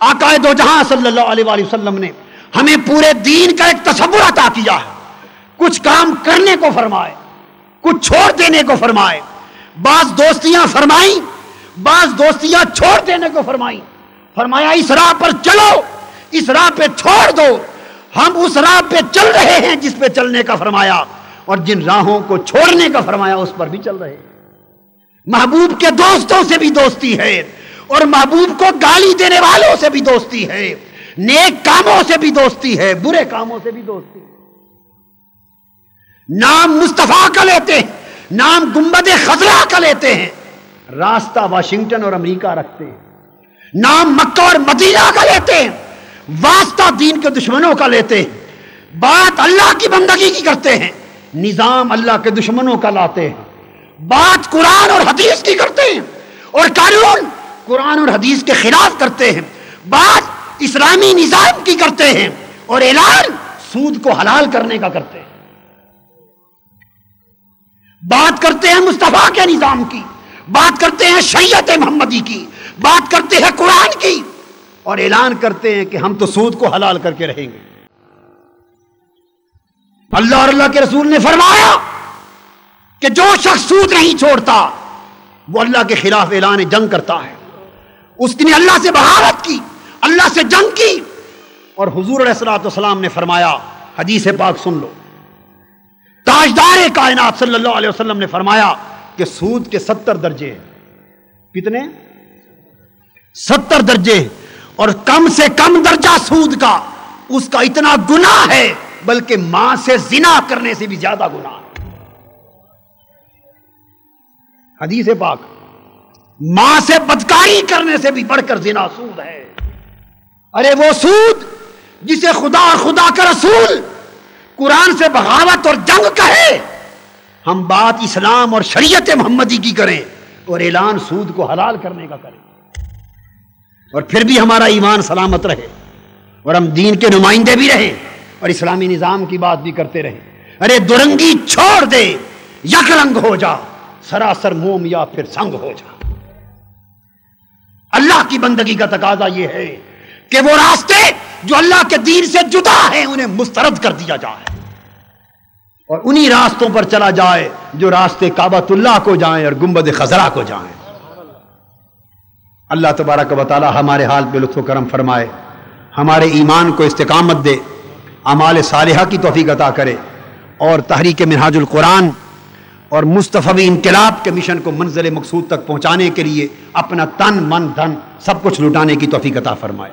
آقا دو جہاں صلی اللہ علیہ وآلہ وسلم نے ہمیں پورے دین کا ایک تصور عطا کیا ہے، کچھ کام کرنے کو فرمائے، کچھ چھوڑ دینے کو فرمائے، بعض دوستیاں فرمائیں، بعض دوستیاں چھوڑ دینے کو فرمائیں۔ فرمایا اس راہ پر چلو، اس راہ پہ چھوڑ دو، ہم اس راہ پہ چل رہے ہیں جس پہ چلنے کا فرمایا، اور جن راہوں کو چھوڑنے کا فرمایا اس پر بھی چل رہے ہیں۔ محبوب کے دوستوں سے بھی دوستی ہے اور محبوب کو گالی دینے والوں سے بھی دوستی ہے، نیک کاموں سے بھی دوستی ہے، برے کاموں سے بھی دوستی ہے۔ نام مصطفیٰ کا لیتے ہیں، نام گنبد خضرا کا لیتے ہیں، راستہ واشنگٹن اور امریکہ رکھتے ہیں، نام مکہ اور مدینہ کا لیتے ہیں، واسطہ دین کے دشمنوں کا لیتے ہیں، بات اللہ کی بندگی کی کرتے ہیں، نظام اللہ کے دشمنوں کا لاتے ہیں، بات قرآن اور حدیث کی کرتے ہیں اور قانون قرآن اور حدیث کے خلاف کرتے ہیں، بات اسلامی نظام کی کرتے ہیں اور اعلان سود کو حلال کرنے کا کرتے ہیں، بات کرتے ہیں مصطفیٰ کے نظام کی، بات کرتے ہیں شریعت محمدی کی، بات کرتے ہیں قرآن کی اور اعلان کرتے ہیں کہ ہم تو سود کو حلال کر کے رہیں گے۔ اللہ اور اللہ کے رسول نے فرمایا کہ جو شخص سود نہیں چھوڑتا وہ اللہ کے خلاف اعلان جنگ کرتا ہے، اس نے اللہ سے بغاوت کی، اللہ سے جنگ کی۔ اور حضور علیہ الصلوۃ والسلام نے فرمایا، حدیث پاک سن لو، تاجدار کائنات صلی اللہ علیہ وسلم نے فرمایا کہ سود کے 70 درجے ہیں۔ کتنے؟ 70 درجے ہیں، اور کم سے کم درجہ سود کا اس کا اتنا گناہ ہے بلکہ ماں سے زنا کرنے سے بھی زیادہ گناہ ہے۔ حدیث پاک، ماں سے بدکاری کرنے سے بھی بڑھ کر زنا سود ہے۔ ارے وہ سود جسے خدا اور خدا کا رسول قرآن سے بغاوت اور جنگ کہے، ہم بات اسلام اور شریعت محمدی کی کریں اور اعلان سود کو حلال کرنے کا کریں، اور پھر بھی ہمارا ایمان سلامت رہے اور ہم دین کے نمائندے بھی رہیں اور اسلامی نظام کی بات بھی کرتے رہیں۔ ارے درنگی چھوڑ دے، یک رنگ ہو جا، سراسر موم یا پھر سنگ ہو جا۔ اللہ کی بندگی کا تقاضا یہ ہے کہ وہ راستے جو اللہ کے دین سے جدا ہیں انہیں مسترد کر دیا جائے اور انہی راستوں پر چلا جائے جو راستے کعبۃ اللہ کو جائیں اور گنبد خضرا کو جائیں۔ اللہ تبارک و تعالی ہمارے حال پہ لطف و کرم فرمائے، ہمارے ایمان کو استقامت دے، اعمال صالحہ کی توفیق عطا کرے، اور تحریک منہاج القرآن اور مصطفی انقلاب کے مشن کو منزل مقصود تک پہنچانے کے لیے اپنا تن من دھن سب کچھ لٹانے کی توفیق عطا فرمائے۔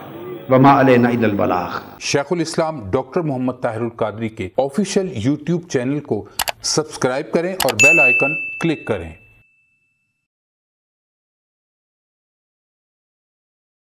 وما علینا الا البلاغ۔ شیخ الاسلام ڈاکٹر محمد طاہر القادری کے آفیشیل یوٹیوب چینل کو سبسکرائب کریں اور بیل آئیکن کلک کریں۔